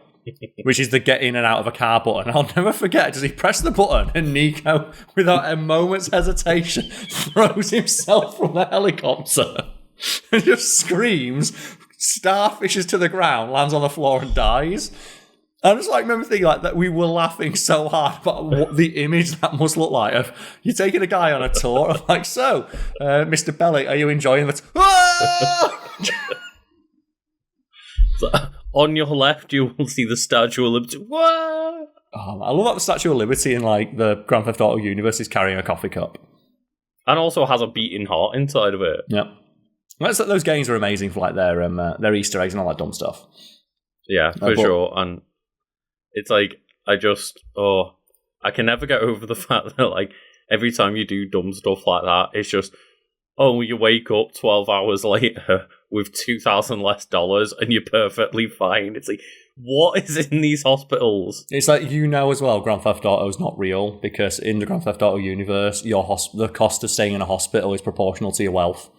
which is the get in and out of a car button. I'll never forget, does he press the button, and Niko, without a moment's hesitation, throws himself from the helicopter and just screams, starfishes to the ground, lands on the floor and dies. I just like remember thinking like that we were laughing so hard about what the image that must look like of you're taking a guy on a tour. I'm like, so, Mr. Bellic, are you enjoying it? So, on your left, you will see the Statue of Liberty. Whoa! I love that the Statue of Liberty in like the Grand Theft Auto universe is carrying a coffee cup, and also has a beating heart inside of it. Yep. Those games are amazing for like their Easter eggs and all that dumb stuff. Yeah, for sure. And it's like, I can never get over the fact that like every time you do dumb stuff like that, it's just, you wake up 12 hours later with $2,000 less and you're perfectly fine. It's like, what is in these hospitals? It's like, you know, as well, Grand Theft Auto is not real because in the Grand Theft Auto universe, the cost of staying in a hospital is proportional to your wealth.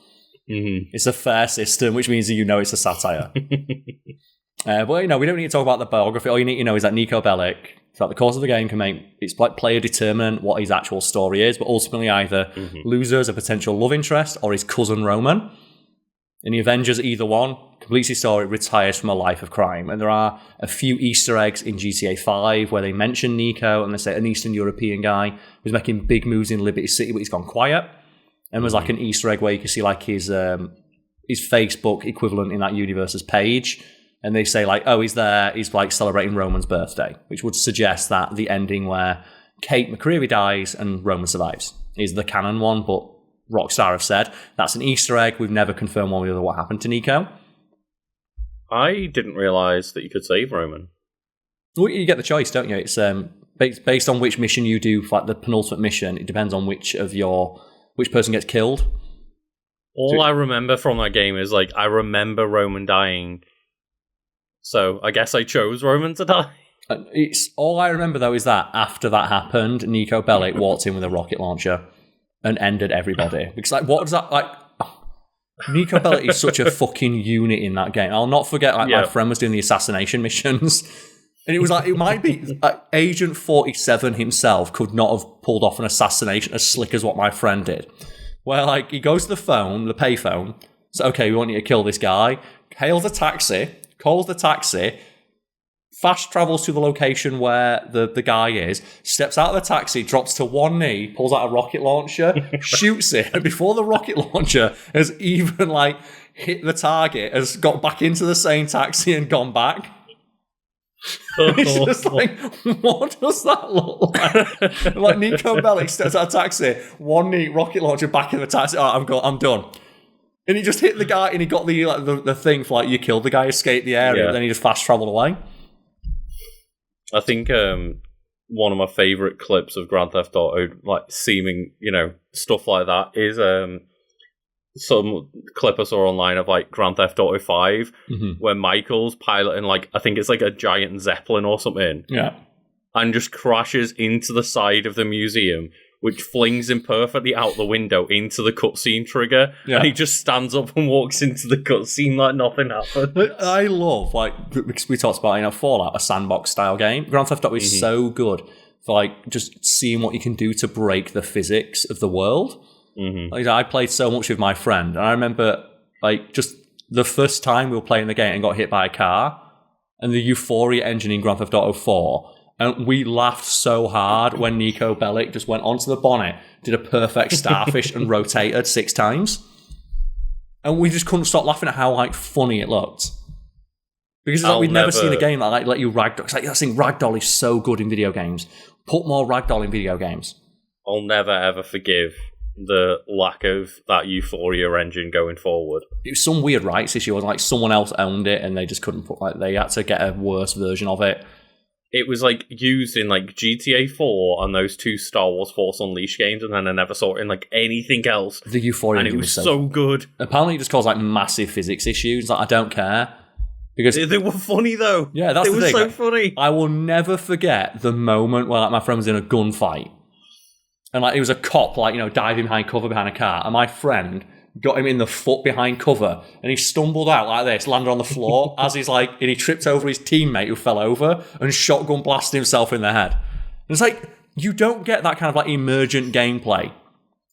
It's a fair system, which means you know it's a satire. But you know, we don't need to talk about the biography. All you need to know is that Niko Bellic, throughout the course of the game, it's like player determinant what his actual story is, but ultimately either loser as a potential love interest or his cousin Roman. In the Avengers, either one completes his story, retires from a life of crime. And there are a few Easter eggs in GTA 5 where they mention Niko and they say an Eastern European guy who's making big moves in Liberty City, but he's gone quiet. And there's like an Easter egg where you can see like his Facebook equivalent in that universe's page. And they say like, he's there, he's like celebrating Roman's birthday, which would suggest that the ending where Kate McCreary dies and Roman survives is the canon one, but Rockstar have said that's an Easter egg. We've never confirmed one way or the other what happened to Niko. I didn't realise that you could save Roman. Well, you get the choice, don't you? It's based on which mission you do, like the penultimate mission. It depends on which person gets killed. All I remember from that game is, like, I remember Roman dying. So I guess I chose Roman to die. It's all I remember, though, is that after that happened, Niko Bellic walked in with a rocket launcher and ended everybody. Because, like, what was that, like... Niko Bellic is such a fucking unit in that game. I'll not forget, like, my friend was doing the assassination missions, and it was like, it might be, like, Agent 47 himself could not have pulled off an assassination as slick as what my friend did. Where, like, he goes to the phone, the payphone, so, okay, we want you to kill this guy, hails a taxi, calls the taxi, fast travels to the location where the guy is, steps out of the taxi, drops to one knee, pulls out a rocket launcher, shoots it, and before the rocket launcher has even, like, hit the target, has got back into the same taxi and gone back. It's just like, what does that look like? Like, Niko Bellic steps out of the taxi, one knee, rocket launcher, back in the taxi, all right, I'm done. And he just hit the guy, and he got the thing for, like, you killed the guy, escaped the area, and then he just fast travelled away. I think one of my favourite clips of Grand Theft Auto, like, seeming, stuff like that, is some clip I saw online of, like, Grand Theft Auto 5, where Michael's piloting, like, I think it's like a giant Zeppelin or something. Yeah. And just crashes into the side of the museum, which flings him perfectly out the window into the cutscene trigger. Yeah. And he just stands up and walks into the cutscene like nothing happened. I love, like, because we talked about, Fallout, a sandbox-style game. Grand Theft Auto is so good for, like, just seeing what you can do to break the physics of the world. Like, I played so much with my friend, and I remember, like, just the first time we were playing the game and got hit by a car, and the Euphoria engine in Grand Theft Auto 4, and we laughed so hard when Niko Bellic just went onto the bonnet, did a perfect starfish, and rotated 6 times. And we just couldn't stop laughing at how, like, funny it looked. Because it's like we'd never seen a game like let you ragdoll. It's like, that thing, ragdoll is so good in video games. Put more ragdoll in video games. I'll never, ever forgive the lack of that Euphoria engine going forward. It was some weird rights issue. It was like someone else owned it, and they just couldn't put, like, they had to get a worse version of it. It was, like, used in, like, GTA 4 and those 2 Star Wars Force Unleashed games, and then I never saw it in, like, anything else. The Euphoria, and it was so good. Apparently it just caused, like, massive physics issues. Like, I don't care. Because they were funny, though. Yeah, that's the thing. They were so funny. I will never forget the moment where, like, my friend was in a gunfight. And, like, it was a cop, like, diving behind cover behind a car. And my friend got him in the foot behind cover, and he stumbled out like this, landed on the floor, as he's like, and he tripped over his teammate who fell over and shotgun blasted himself in the head. And it's like, you don't get that kind of, like, emergent gameplay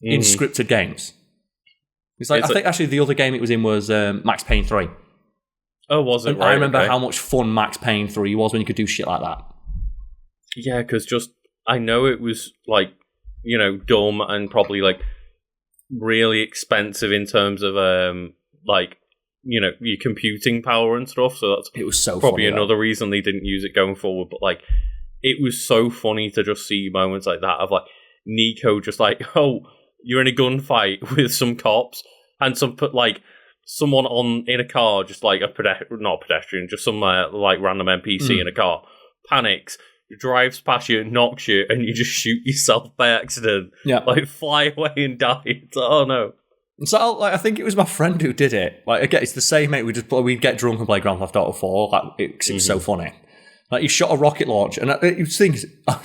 in scripted games. It's like, I think actually the other game it was in was Max Payne 3. Oh, was it? And I remember how much fun Max Payne 3 was when you could do shit like that. Yeah, because I know it was, like, dumb and probably, like, really expensive in terms of like, your computing power and stuff, so that's it was so probably funny, another reason they didn't use it going forward. But, like, it was so funny to just see moments like that of, like, Niko just like, oh, you're in a gunfight with some cops and someone in a car, just like not a pedestrian, just some like random NPC in a car panics, drives past you, knocks you, and you just shoot yourself by accident. Yeah, like, fly away and die. It's like, oh no. So, like, I think it was my friend who did it. Like, again, it's the same mate. We'd get drunk and play Grand Theft Auto 4. Like, it was so funny. Like, he shot a rocket launch, and you think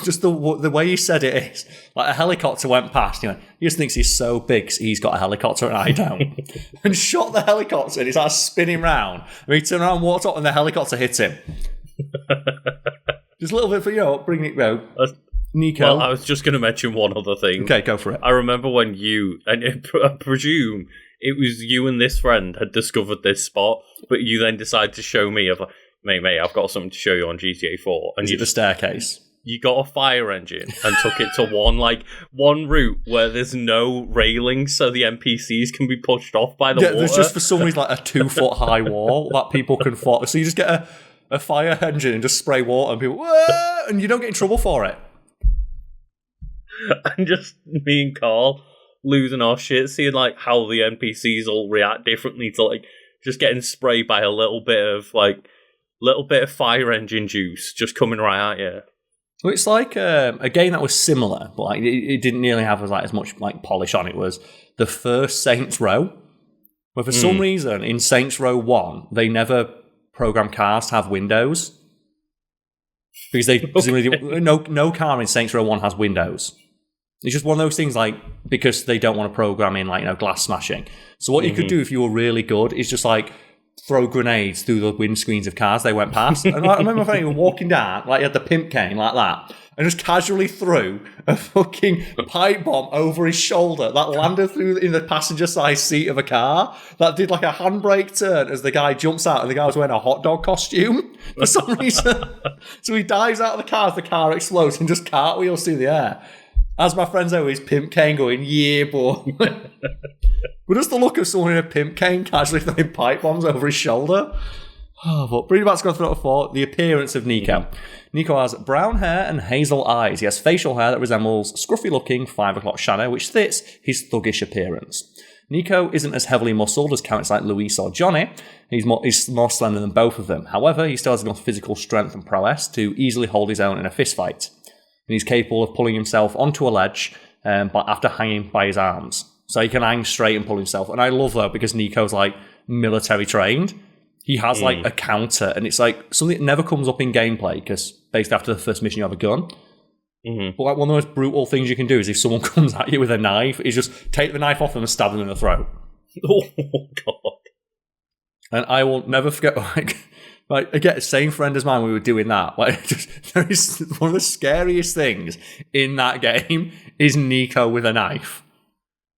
just the way he said it is, like, a helicopter went past. He just thinks he's so big, so he's got a helicopter and I don't. And shot the helicopter, and he's like spinning round. And he turned around, walked up, and the helicopter hit him. Just a little bit for, bring it, Niko. Well, I was just going to mention one other thing. Okay, go for it. I remember when you, and I presume it was you and this friend had discovered this spot, but you then decided to show me, of, mate, I've got something to show you on GTA 4. And the staircase? You got a fire engine and took it to one route where there's no railing, so the NPCs can be pushed off by the water. There's just for some reason like a 2-foot high wall that people can follow. So you just get a fire engine and just spray water and people, whoa, and you don't get in trouble for it. And just me and Karl losing our shit, seeing, like, how the NPCs all react differently to, like, just getting sprayed by a little bit of fire engine juice just coming right at you. Well, it's like a game that was similar, but like it didn't nearly have as much like polish on it. Was the first Saints Row, where for some reason in Saints Row 1 they never programmed cars to have windows because they presumably no car in Saints Row 1 has windows. It's just one of those things like because they don't want to program in like glass smashing. So what you could do if you were really good is just like throw grenades through the windscreens of cars they went past. And I remember when you were walking down, like you had the pimp cane like that, and just casually threw a fucking pipe bomb over his shoulder that landed through in the passenger side seat of a car that did like a handbrake turn as the guy jumps out and the guy was wearing a hot dog costume for some reason. So he dives out of the car as the car explodes and just cartwheels through the air. As my friends always, pimp cane going, yeah, boy. But just the look of someone in a pimp cane casually throwing pipe bombs over his shoulder. Oh, but bringing back to Gone 4, the appearance of Niko. Niko has brown hair and hazel eyes. He has facial hair that resembles scruffy-looking 5 o'clock shadow, which fits his thuggish appearance. Niko isn't as heavily muscled as characters like Luis or Johnny. He's more slender than both of them. However, he still has enough physical strength and prowess to easily hold his own in a fistfight. And he's capable of pulling himself onto a ledge after hanging by his arms. So he can hang straight and pull himself. And I love that because Niko's like military trained. He has like a counter, and it's like something that never comes up in gameplay because basically after the first mission you have a gun. But like one of the most brutal things you can do is if someone comes at you with a knife, is just take the knife off them and stab them in the throat. Oh God! And I will never forget like again, same friend as mine. We were doing that. Like, there is one of the scariest things in that game is Niko with a knife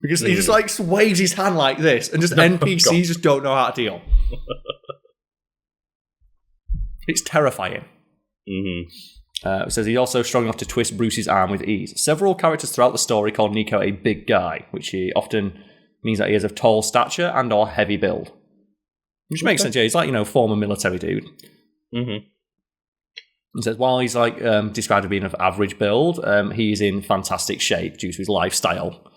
because he just like waves his hand like this, and just NPCs just don't know how to deal. It's terrifying. It says he's also strong enough to twist Bruce's arm with ease. Several characters throughout the story call Niko a big guy, which he often means that he is of tall stature and or heavy build. Which makes sense, yeah. He's like, former military dude. He says, while he's like described as being of average build, he's in fantastic shape due to his lifestyle.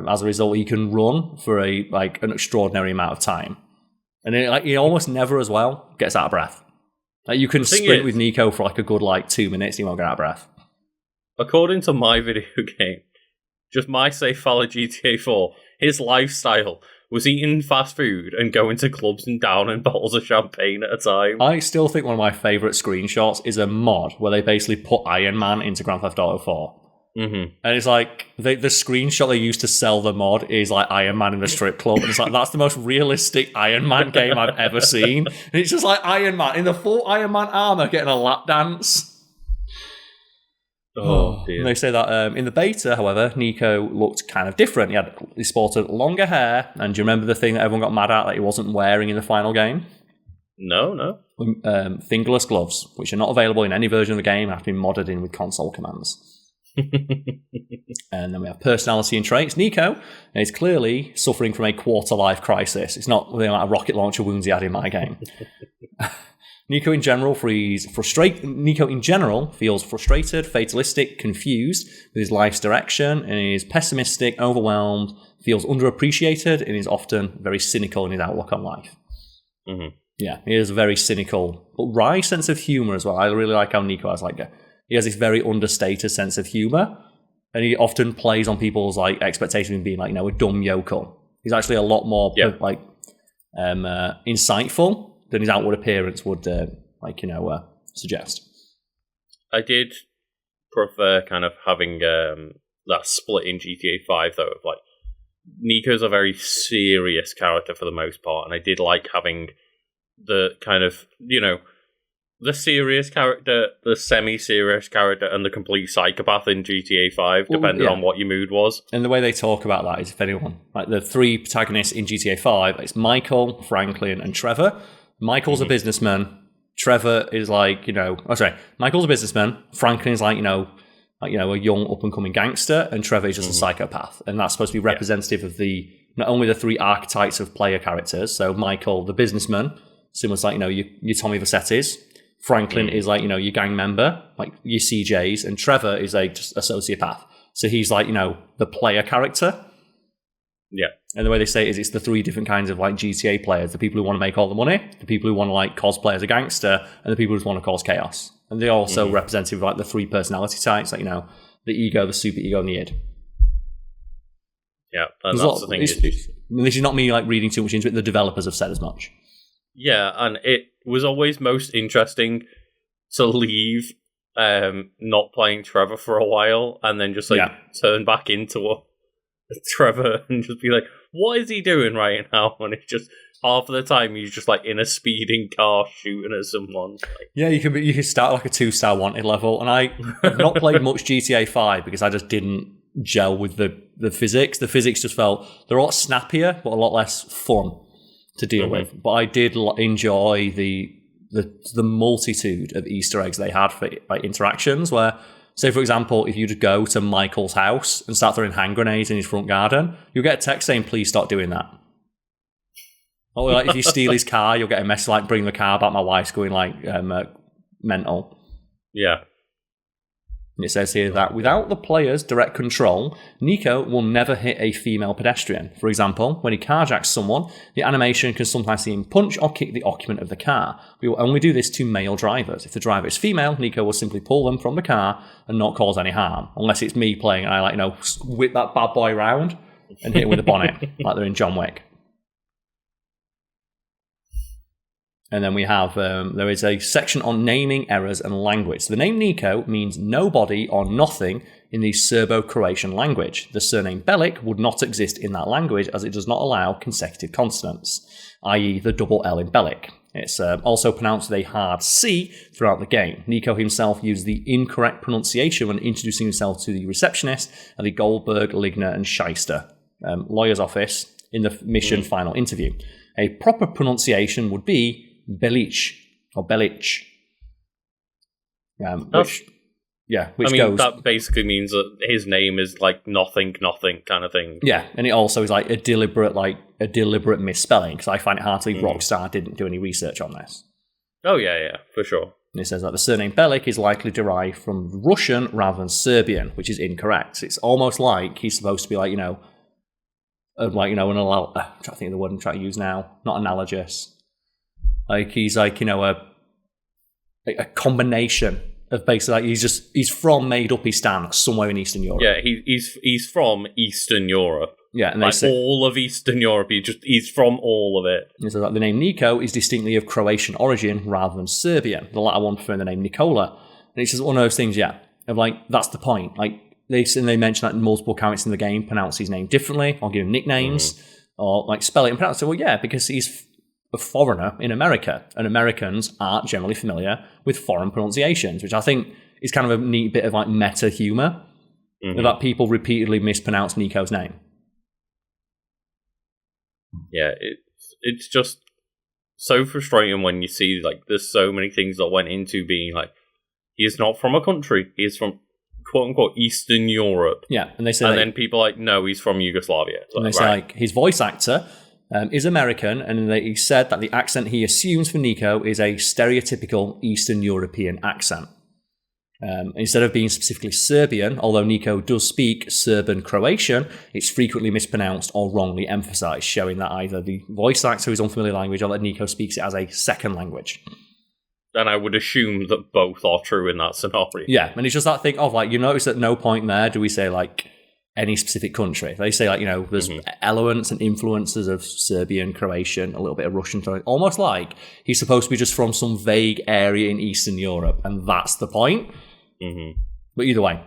As a result, he can run for an extraordinary amount of time. And he almost never as well gets out of breath. Like you can sprint with Niko for like a good 2 minutes and he won't get out of breath. According to my video game, just my safe file of GTA 4, his lifestyle was eating fast food and going to clubs and downing bottles of champagne at a time. I still think one of my favourite screenshots is a mod where they basically put Iron Man into Grand Theft Auto 4. And it's like, the screenshot they used to sell the mod is like Iron Man in the strip club. And it's like, that's the most realistic Iron Man game I've ever seen. And it's just like Iron Man in the full Iron Man armour getting a lap dance. Oh, dear. And they say that in the beta, however, Niko looked kind of different. He sported longer hair, and do you remember the thing that everyone got mad at that he wasn't wearing in the final game? No. Fingerless gloves, which are not available in any version of the game, have been modded in with console commands. And then we have personality and traits. Niko is clearly suffering from a quarter-life crisis. It's not the amount of rocket launcher wounds he had in my game. Niko in general feels frustrated, fatalistic, confused with his life's direction, and is pessimistic, overwhelmed, feels underappreciated, and is often very cynical in his outlook on life. Yeah, he is a very cynical, but wry sense of humour as well. I really like how Niko has he has this very understated sense of humour, and he often plays on people's expectations of being a dumb yokel. He's actually a lot more insightful than his outward appearance would suggest. I did prefer kind of having that split in GTA 5 though, of Niko's a very serious character for the most part, and I did like having the kind of, the serious character, the semi-serious character, and the complete psychopath in GTA 5, depending on what your mood was. And the way they talk about that is, if anyone, the three protagonists in GTA 5, it's Michael, Franklin, and Trevor. Michael's a businessman. Trevor is Michael's a businessman. Franklin is a young up-and-coming gangster, and Trevor is just a psychopath. And that's supposed to be representative of not only the three archetypes of player characters. So Michael, the businessman, similar to your Tommy Vercetti's. Franklin is your gang member, your CJs, and Trevor is just a sociopath. So he's the player character. Yeah. And the way they say it is it's the three different kinds of like GTA players: the people who want to make all the money, the people who want to like cosplay as a gangster, and the people who just want to cause chaos. And they're also representative of like the three personality types, like, you know, the ego, the super ego, and the id. Yeah, and that's the thing. This is not me like reading too much into it. The developers have said as much. Yeah, and it was always most interesting to leave not playing Trevor for a while and then just like turn back into a Trevor and just be like, what is he doing right now? And it's just half of the time he's just like in a speeding car shooting at someone. Like, yeah, you could start like a 2-star wanted level, and I've not played much GTA 5 because I just didn't gel with the physics. The physics just felt they're a lot snappier but a lot less fun to deal with. But I did enjoy the multitude of Easter eggs they had for like interactions where, say, for example, if you just go to Michael's house and start throwing hand grenades in his front garden, you'll get a text saying, please stop doing that. Or like if you steal his car, you'll get a message like, bring the car back, my wife's going like mental. Yeah. And it says here that without the player's direct control, Niko will never hit a female pedestrian. For example, when he carjacks someone, the animation can sometimes see him punch or kick the occupant of the car. We will only do this to male drivers. If the driver is female, Niko will simply pull them from the car and not cause any harm. Unless it's me playing and I like, you know, whip that bad boy around and hit it with a bonnet, like they're in John Wick. And then we have, there is a section on naming errors and language. So the name Niko means nobody or nothing in the Serbo-Croatian language. The surname Belic would not exist in that language as it does not allow consecutive consonants, i.e. the double L in Belic. It's also pronounced with a hard C throughout the game. Niko himself used the incorrect pronunciation when introducing himself to the receptionist at the Goldberg, Ligner and Shyster lawyer's office in the mission final interview. A proper pronunciation would be Belic or Belic, which goes. That basically means that his name is like nothing kind of thing. Yeah, and it also is like a deliberate misspelling because I find it hard to believe Rockstar didn't do any research on this. Oh yeah, for sure. And it says that the surname Belic is likely derived from Russian rather than Serbian, which is incorrect. It's almost like he's supposed to be like, I'm trying to think of the word I'm trying to use now. Not analogous. Like he's like, a combination of basically like he's from made up Istan somewhere in Eastern Europe. Yeah, he's from Eastern Europe. Yeah, and like all of Eastern Europe. He's from all of it. And so that the name Niko is distinctly of Croatian origin rather than Serbian. The latter one preferring the name Nikola. And it's just one of those things, of like that's the point. Like they mention that multiple characters in the game pronounce his name differently or give him nicknames or like spell it and pronounce it. Well, yeah, because he's a foreigner in America, and Americans aren't generally familiar with foreign pronunciations, which I think is kind of a neat bit of like meta humor that people repeatedly mispronounce Niko's name. Yeah, it's just so frustrating when you see like there's so many things that went into being like he is not from a country, he is from quote unquote Eastern Europe. Yeah, and they say, and then people are like, no, he's from Yugoslavia. And they say like his voice actor is American, and he said that the accent he assumes for Niko is a stereotypical Eastern European accent. Instead of being specifically Serbian, although Niko does speak Serbian Croatian, it's frequently mispronounced or wrongly emphasized, showing that either the voice actor is unfamiliar language or that Niko speaks it as a second language. And I would assume that both are true in that scenario. Yeah, and it's just that thing of like, you notice at no point there do we say like any specific country. They say like, there's elements and influences of Serbian, Croatian, a little bit of Russian, almost like he's supposed to be just from some vague area in Eastern Europe, and that's the point. But either way.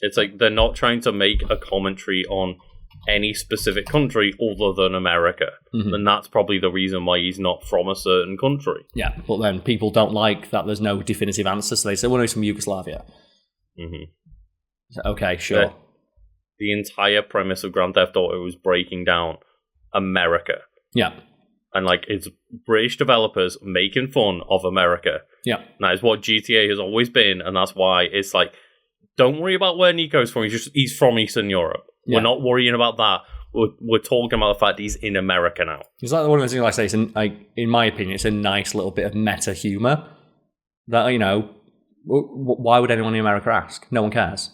It's like they're not trying to make a commentary on any specific country other than America. And that's probably the reason why he's not from a certain country. Yeah, but then people don't like that there's no definitive answer, so they say, well, no, he's from Yugoslavia. Okay, sure. The entire premise of Grand Theft Auto was breaking down America. Yeah. And like it's British developers making fun of America. Yeah. And that is what GTA has always been, and that's why it's like, don't worry about where Niko's from. He's from Eastern Europe. Yeah. We're not worrying about that. We're talking about the fact he's in America now. It's like one of those things I say. In my opinion, it's a nice little bit of meta humor. That why would anyone in America ask? No one cares.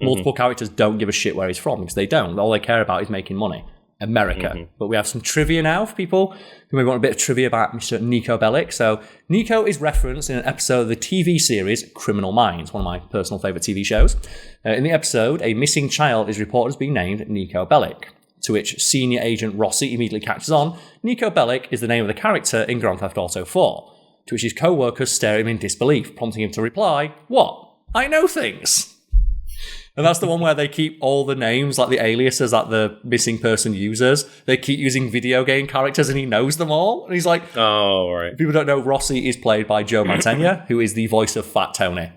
Multiple characters don't give a shit where he's from because they don't. All they care about is making money. America. But we have some trivia now for people who may want a bit of trivia about Mr. Niko Bellic. So Niko is referenced in an episode of the TV series Criminal Minds, one of my personal favourite TV shows. In the episode, a missing child is reported as being named Niko Bellic, to which senior agent Rossi immediately catches on. Niko Bellic is the name of the character in Grand Theft Auto 4, to which his co-workers stare at him in disbelief, prompting him to reply, "What? I know things." And that's the one where they keep all the names, like the aliases that the missing person uses. They keep using video game characters and he knows them all. And he's like, oh, right. People don't know Rossi is played by Joe Mantegna, who is the voice of Fat Tony.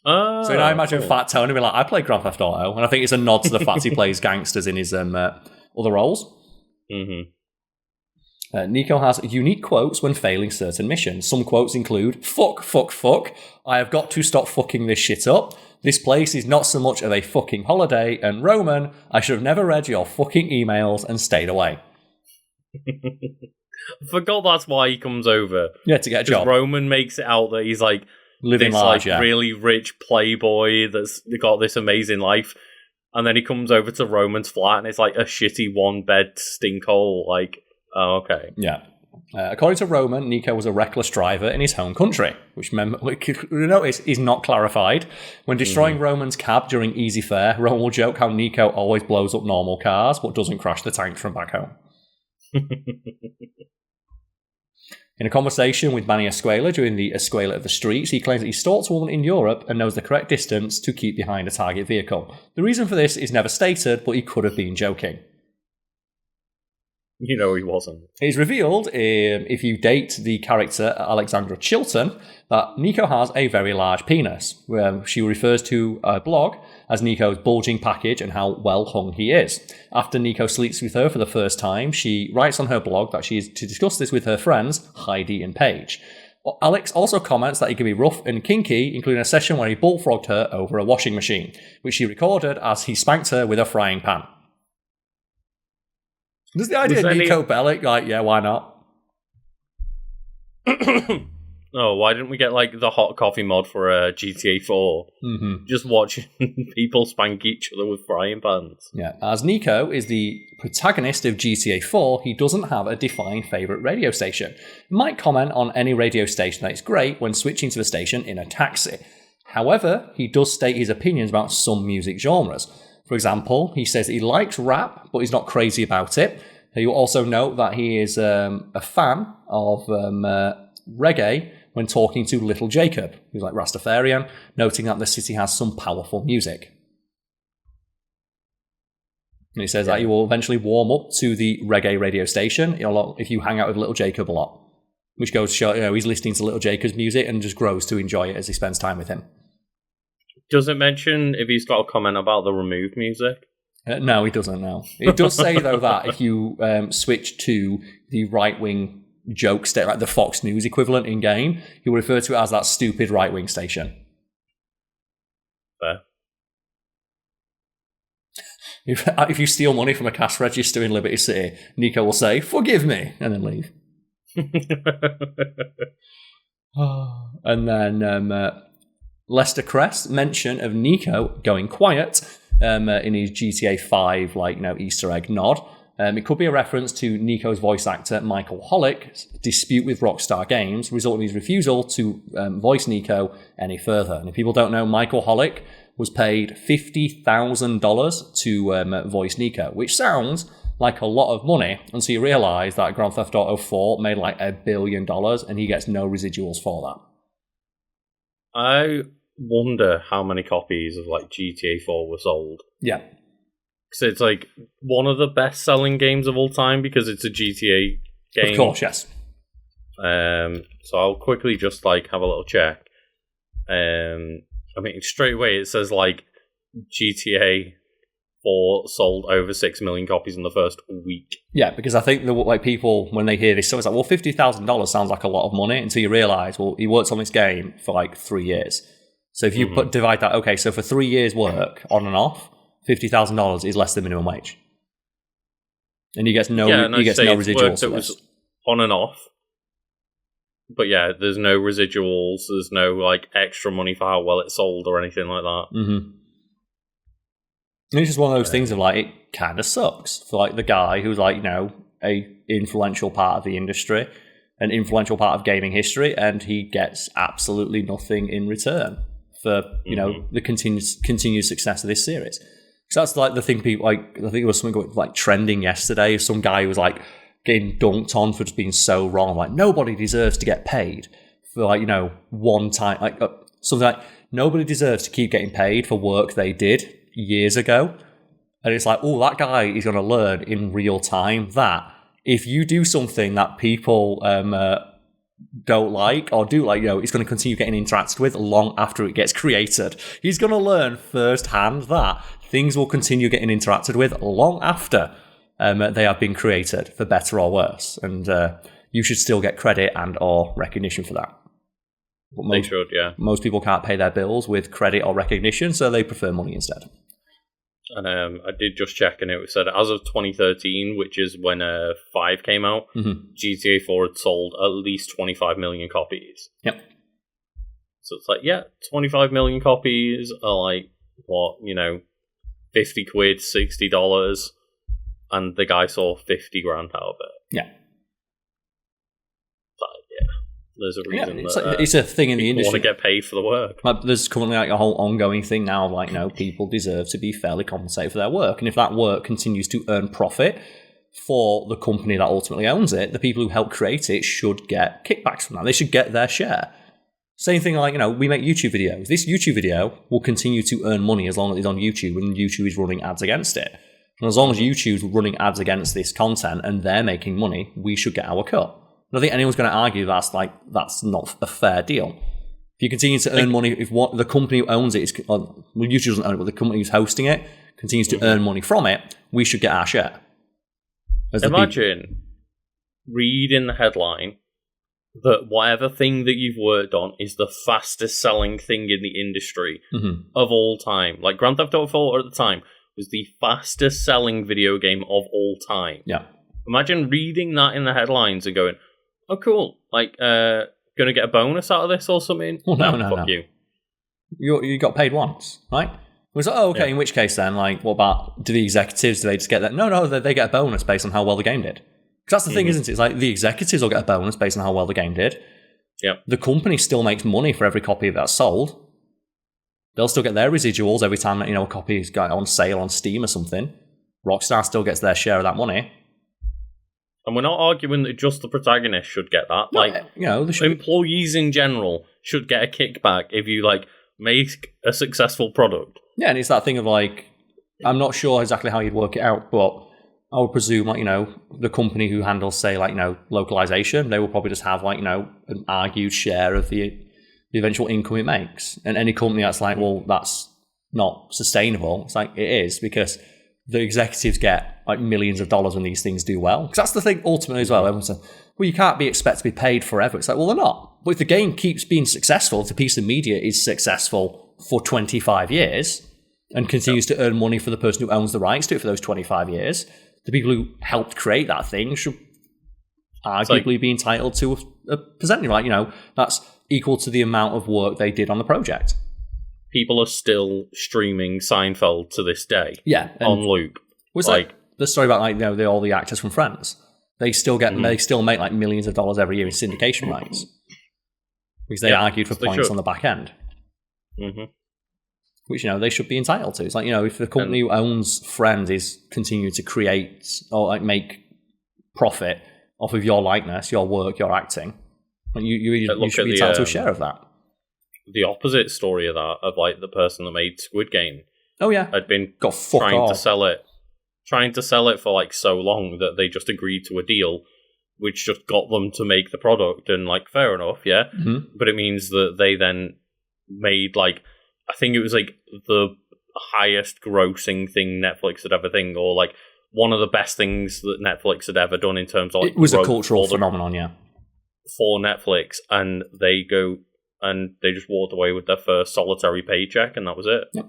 Oh, so now I imagine Fat Tony being like, I play Grand Theft Auto. And I think it's a nod to the fact he plays gangsters in his other roles. Niko has unique quotes when failing certain missions. Some quotes include, "Fuck, fuck, fuck. I have got to stop fucking this shit up. This place is not so much of a fucking holiday, and Roman, I should have never read your fucking emails and stayed away." I forgot that's why he comes over. Yeah, to get a job. Roman makes it out that he's like living this large, really rich playboy that's got this amazing life. And then he comes over to Roman's flat and it's like a shitty one-bed stinkhole. Like, oh, okay. Yeah. According to Roman, Niko was a reckless driver in his home country, which notice is not clarified. When destroying Roman's cab during Easy Fare, Roman will joke how Niko always blows up normal cars, but doesn't crash the tanks from back home. In a conversation with Manny Escuela during the Escuela of the Streets, he claims that he stalks a woman in Europe and knows the correct distance to keep behind a target vehicle. The reason for this is never stated, but he could have been joking. You know he wasn't. It's revealed, if you date the character Alexandra Chilton, that Niko has a very large penis. She refers to a blog as Niko's bulging package and how well hung he is. After Niko sleeps with her for the first time, she writes on her blog that she is to discuss this with her friends, Heidi and Paige. Alex also comments that he can be rough and kinky, including a session where he bullfrogged her over a washing machine, which she recorded as he spanked her with a frying pan. Does the idea of Niko Bellic, like, yeah, why not? Oh, why didn't we get, like, the hot coffee mod for GTA 4? Just watching people spank each other with frying pans. Yeah, as Niko is the protagonist of GTA 4, he doesn't have a defined favourite radio station. He might comment on any radio station that is great when switching to the station in a taxi. However, he does state his opinions about some music genres. For example, he says he likes rap, but he's not crazy about it. You also note that he is a fan of reggae when talking to Little Jacob, who's like Rastafarian, noting that the city has some powerful music. And he says that you will eventually warm up to the reggae radio station if you hang out with Little Jacob a lot, which goes to show he's listening to Little Jacob's music and just grows to enjoy it as he spends time with him. Does it mention if he's got a comment about the remove music? No, he doesn't, no. It does say, though, that if you switch to the right-wing joke station, like the Fox News equivalent in-game, he will refer to it as that stupid right-wing station. Fair. If you steal money from a cash register in Liberty City, Niko will say, "Forgive me," and then leave. And then Lester Crest mention of Niko going quiet in his GTA 5 Easter egg nod. It could be a reference to Niko's voice actor Michael Hollick's dispute with Rockstar Games, resulting in his refusal to voice Niko any further. And if people don't know, Michael Hollick was paid $50,000 to voice Niko, which sounds like a lot of money until you realise that Grand Theft Auto 4 made like $1 billion and he gets no residuals for that. I wonder how many copies of like GTA 4 were sold. Yeah. Because it's like one of the best-selling games of all time because it's a GTA game. Of course, yes. So I'll quickly just like have a little check. I mean, straight away it says like GTA 4 sold over 6 million copies in the first week. Yeah, because I think people, when they hear this, so it's like, well, $50,000 sounds like a lot of money until you realise, well, he worked on this game for like 3 years. So if you divide that, okay, so for 3 years' work on and off, $50,000 is less than minimum wage, and he gets no residuals. It was on and off, but yeah, there's no residuals. There's no like extra money for how well it sold or anything like that. And it's just one of those things of like, it kind of sucks for like the guy who's like, a influential part of the industry, an influential part of gaming history, and he gets absolutely nothing in return for, the continued success of this series. So that's like the thing people like. I think it was something like trending yesterday. Some guy who was like getting dunked on for just being so wrong. Like, nobody deserves to get paid for like, one time, like something like nobody deserves to keep getting paid for work they did years ago. And it's like, oh, that guy is going to learn in real time that if you do something that people don't like or do like, it's going to continue getting interacted with long after it gets created. He's going to learn firsthand that things will continue getting interacted with long after they have been created, for better or worse. And you should still get credit and or recognition for that. But They should, yeah. Most people can't pay their bills with credit or recognition, so they prefer money instead. And I did just check, and it said as of 2013, which is when 5 came out, GTA 4 had sold at least 25 million copies. Yep. So it's like, 25 million copies are like, what, 50 quid, $60, and the guy saw 50 grand out of it. Yeah. But, there's a reason it's a thing in the industry. Want to get paid for the work. Like, there's currently like a whole ongoing thing now of like, people deserve to be fairly compensated for their work. And if that work continues to earn profit for the company that ultimately owns it, the people who help create it should get kickbacks from that. They should get their share. Same thing like, we make YouTube videos. This YouTube video will continue to earn money as long as it's on YouTube and YouTube is running ads against it. And as long as YouTube's running ads against this content and they're making money, we should get our cut. I don't think anyone's going to argue that's not a fair deal. If you continue to earn money, if what the company who owns it is, YouTube doesn't own it, but the company who's hosting it continues to earn money from it, we should get our share. Imagine reading the headline that whatever thing that you've worked on is the fastest selling thing in the industry of all time. Like Grand Theft Auto 4 at the time was the fastest selling video game of all time. Yeah. Imagine reading that in the headlines and going, oh, cool. Like, gonna get a bonus out of this or something? Well, no. Fuck you. You got paid once, right? It was like, okay, in which case then, like, what about, do the executives, do they just get that? No, they get a bonus based on how well the game did. Because that's the thing, isn't it? It's like the executives will get a bonus based on how well the game did. Yep. The company still makes money for every copy that's sold. They'll still get their residuals every time that, a copy is got on sale on Steam or something. Rockstar still gets their share of that money. And we're not arguing that just the protagonist should get that. No, employees in general should get a kickback if you make a successful product. Yeah, and it's that thing of I'm not sure exactly how you'd work it out, but I would presume the company who handles say localization, they will probably just have an argued share of the eventual income it makes. And any company that's well, that's not sustainable. It's it is, because the executives get millions of dollars when these things do well. Because that's the thing ultimately as well. Everyone says, well, you can't be expected to be paid forever. It's well, they're not. But if the game keeps being successful, if the piece of media is successful for 25 years and continues to earn money for the person who owns the rights to it for those 25 years, the people who helped create that thing should arguably be entitled to a percentage. That's equal to the amount of work they did on the project. People are still streaming Seinfeld to this day. Yeah, on loop. Was the story about all the actors from Friends? They still get they still make millions of dollars every year in syndication rights because they argued for points on the back end, which they should be entitled to. It's if the company who owns Friends is continuing to create or make profit off of your likeness, your work, your acting, you should be entitled to a share of that. The opposite story of that, of the person that made Squid Game. Oh yeah, had been trying to sell it for so long that they just agreed to a deal, which just got them to make the product. And fair enough, yeah. But it means that they then made I think it was the highest grossing thing Netflix had ever done, or one of the best things that Netflix had ever done in terms of it was a cultural phenomenon, yeah, for Netflix, and they go. And they just walked away with their first solitary paycheck, and that was it. Yep.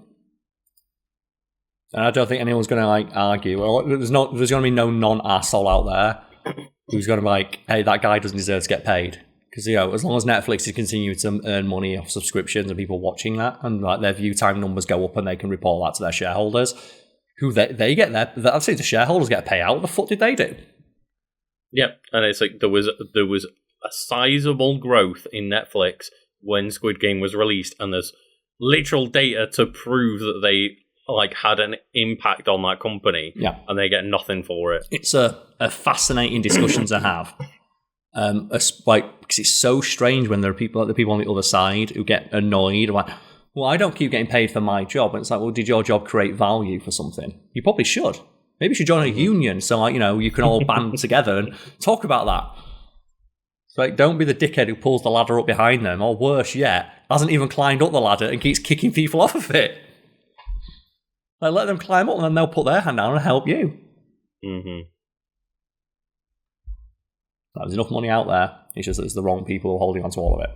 And I don't think anyone's going to argue. Well, there's going to be no non-arsehole out there who's going to hey, that guy doesn't deserve to get paid. Because as long as Netflix is continuing to earn money off subscriptions and people watching that, and their view time numbers go up, and they can report that to their shareholders, who they get I'd say the shareholders get a payout. What the fuck did they do? Yeah, and it's like there was a sizable growth in Netflix when Squid Game was released, and there's literal data to prove that they had an impact on that company. Yeah, and they get nothing for it. It's a fascinating discussion to have. Because it's so strange when there are people like the people on the other side who get annoyed. Like, well, I don't keep getting paid for my job. And it's like, well, did your job create value for something? You probably should. Maybe you should join a union so, you can all band together and talk about that. So, don't be the dickhead who pulls the ladder up behind them, or worse yet, hasn't even climbed up the ladder and keeps kicking people off of it. Let them climb up and then they'll put their hand down and help you. Mm-hmm. There's enough money out there. It's just that it's the wrong people holding on to all of it.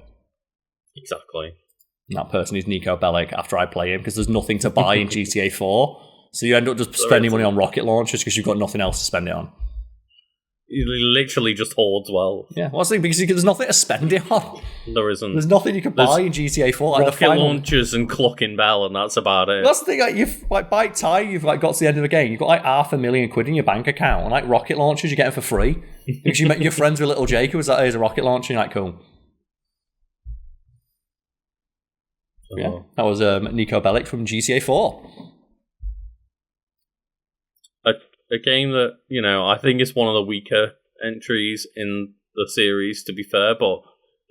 Exactly. And that person is Niko Bellic after I play him, because there's nothing to buy in GTA 4. So you end up just spending money on rocket launchers because you've got nothing else to spend it on. He literally just hoards well. Yeah, well, that's the thing, because there's nothing to spend it on. There isn't. There's nothing you can buy in GTA 4. Rocket launchers and clocking bell, and that's about it. That's the thing, by time you've got to the end of the game, you've got £500,000 in your bank account, and rocket launchers you get them for free. Because you met your friends with little Jake, who was like, here's a rocket launcher, and you're like, cool. Yeah, that was Niko Bellic from GTA 4. A game that, I think is one of the weaker entries in the series, to be fair, but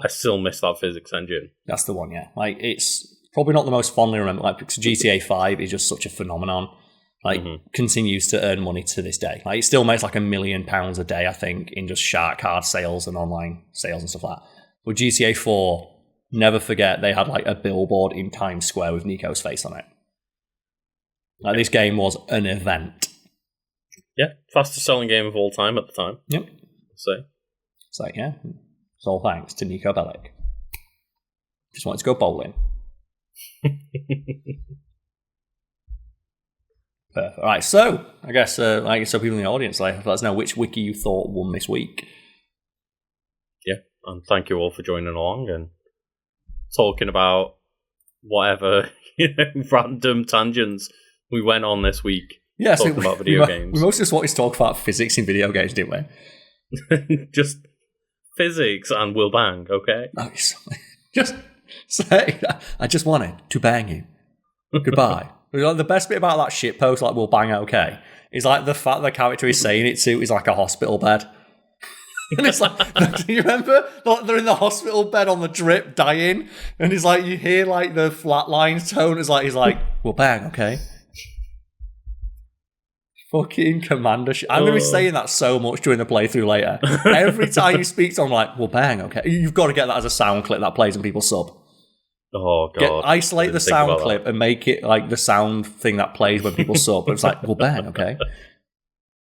I still miss that physics engine. That's the one, yeah. It's probably not the most fondly remembered, because GTA 5 is just such a phenomenon. Continues to earn money to this day. It still makes £1 million a day, I think, in just shark card sales and online sales and stuff like that. But GTA 4, never forget, they had a billboard in Times Square with Niko's face on it. This game was an event. Yeah, fastest selling game of all time at the time. Yep. So it's yeah, it's all thanks to Niko Bellic. Just wanted to go bowling. Perfect. All right, so I guess so people in the audience, let us know which wiki you thought won this week. Yeah, and thank you all for joining along and talking about whatever random tangents we went on this week. Yeah, talking about video games. We mostly just wanted to talk about physics in video games, didn't we? Just physics and we'll bang, okay? Just say, I just wanted to bang you. Goodbye. The best bit about that shit post, we'll bang, okay, is the fact the character is saying it to is a hospital bed. And it's do you remember? They're in the hospital bed on the drip, dying, and it's you hear the flatline tone. It's he's we'll bang, okay. Fucking commander shit. I'm going to be saying that so much during the playthrough later. Every time you speak to him, well, bang, okay. You've got to get that as a sound clip that plays in people's sub. Oh, God. Isolate the sound clip and make it the sound thing that plays when people sub. It's well, bang, okay.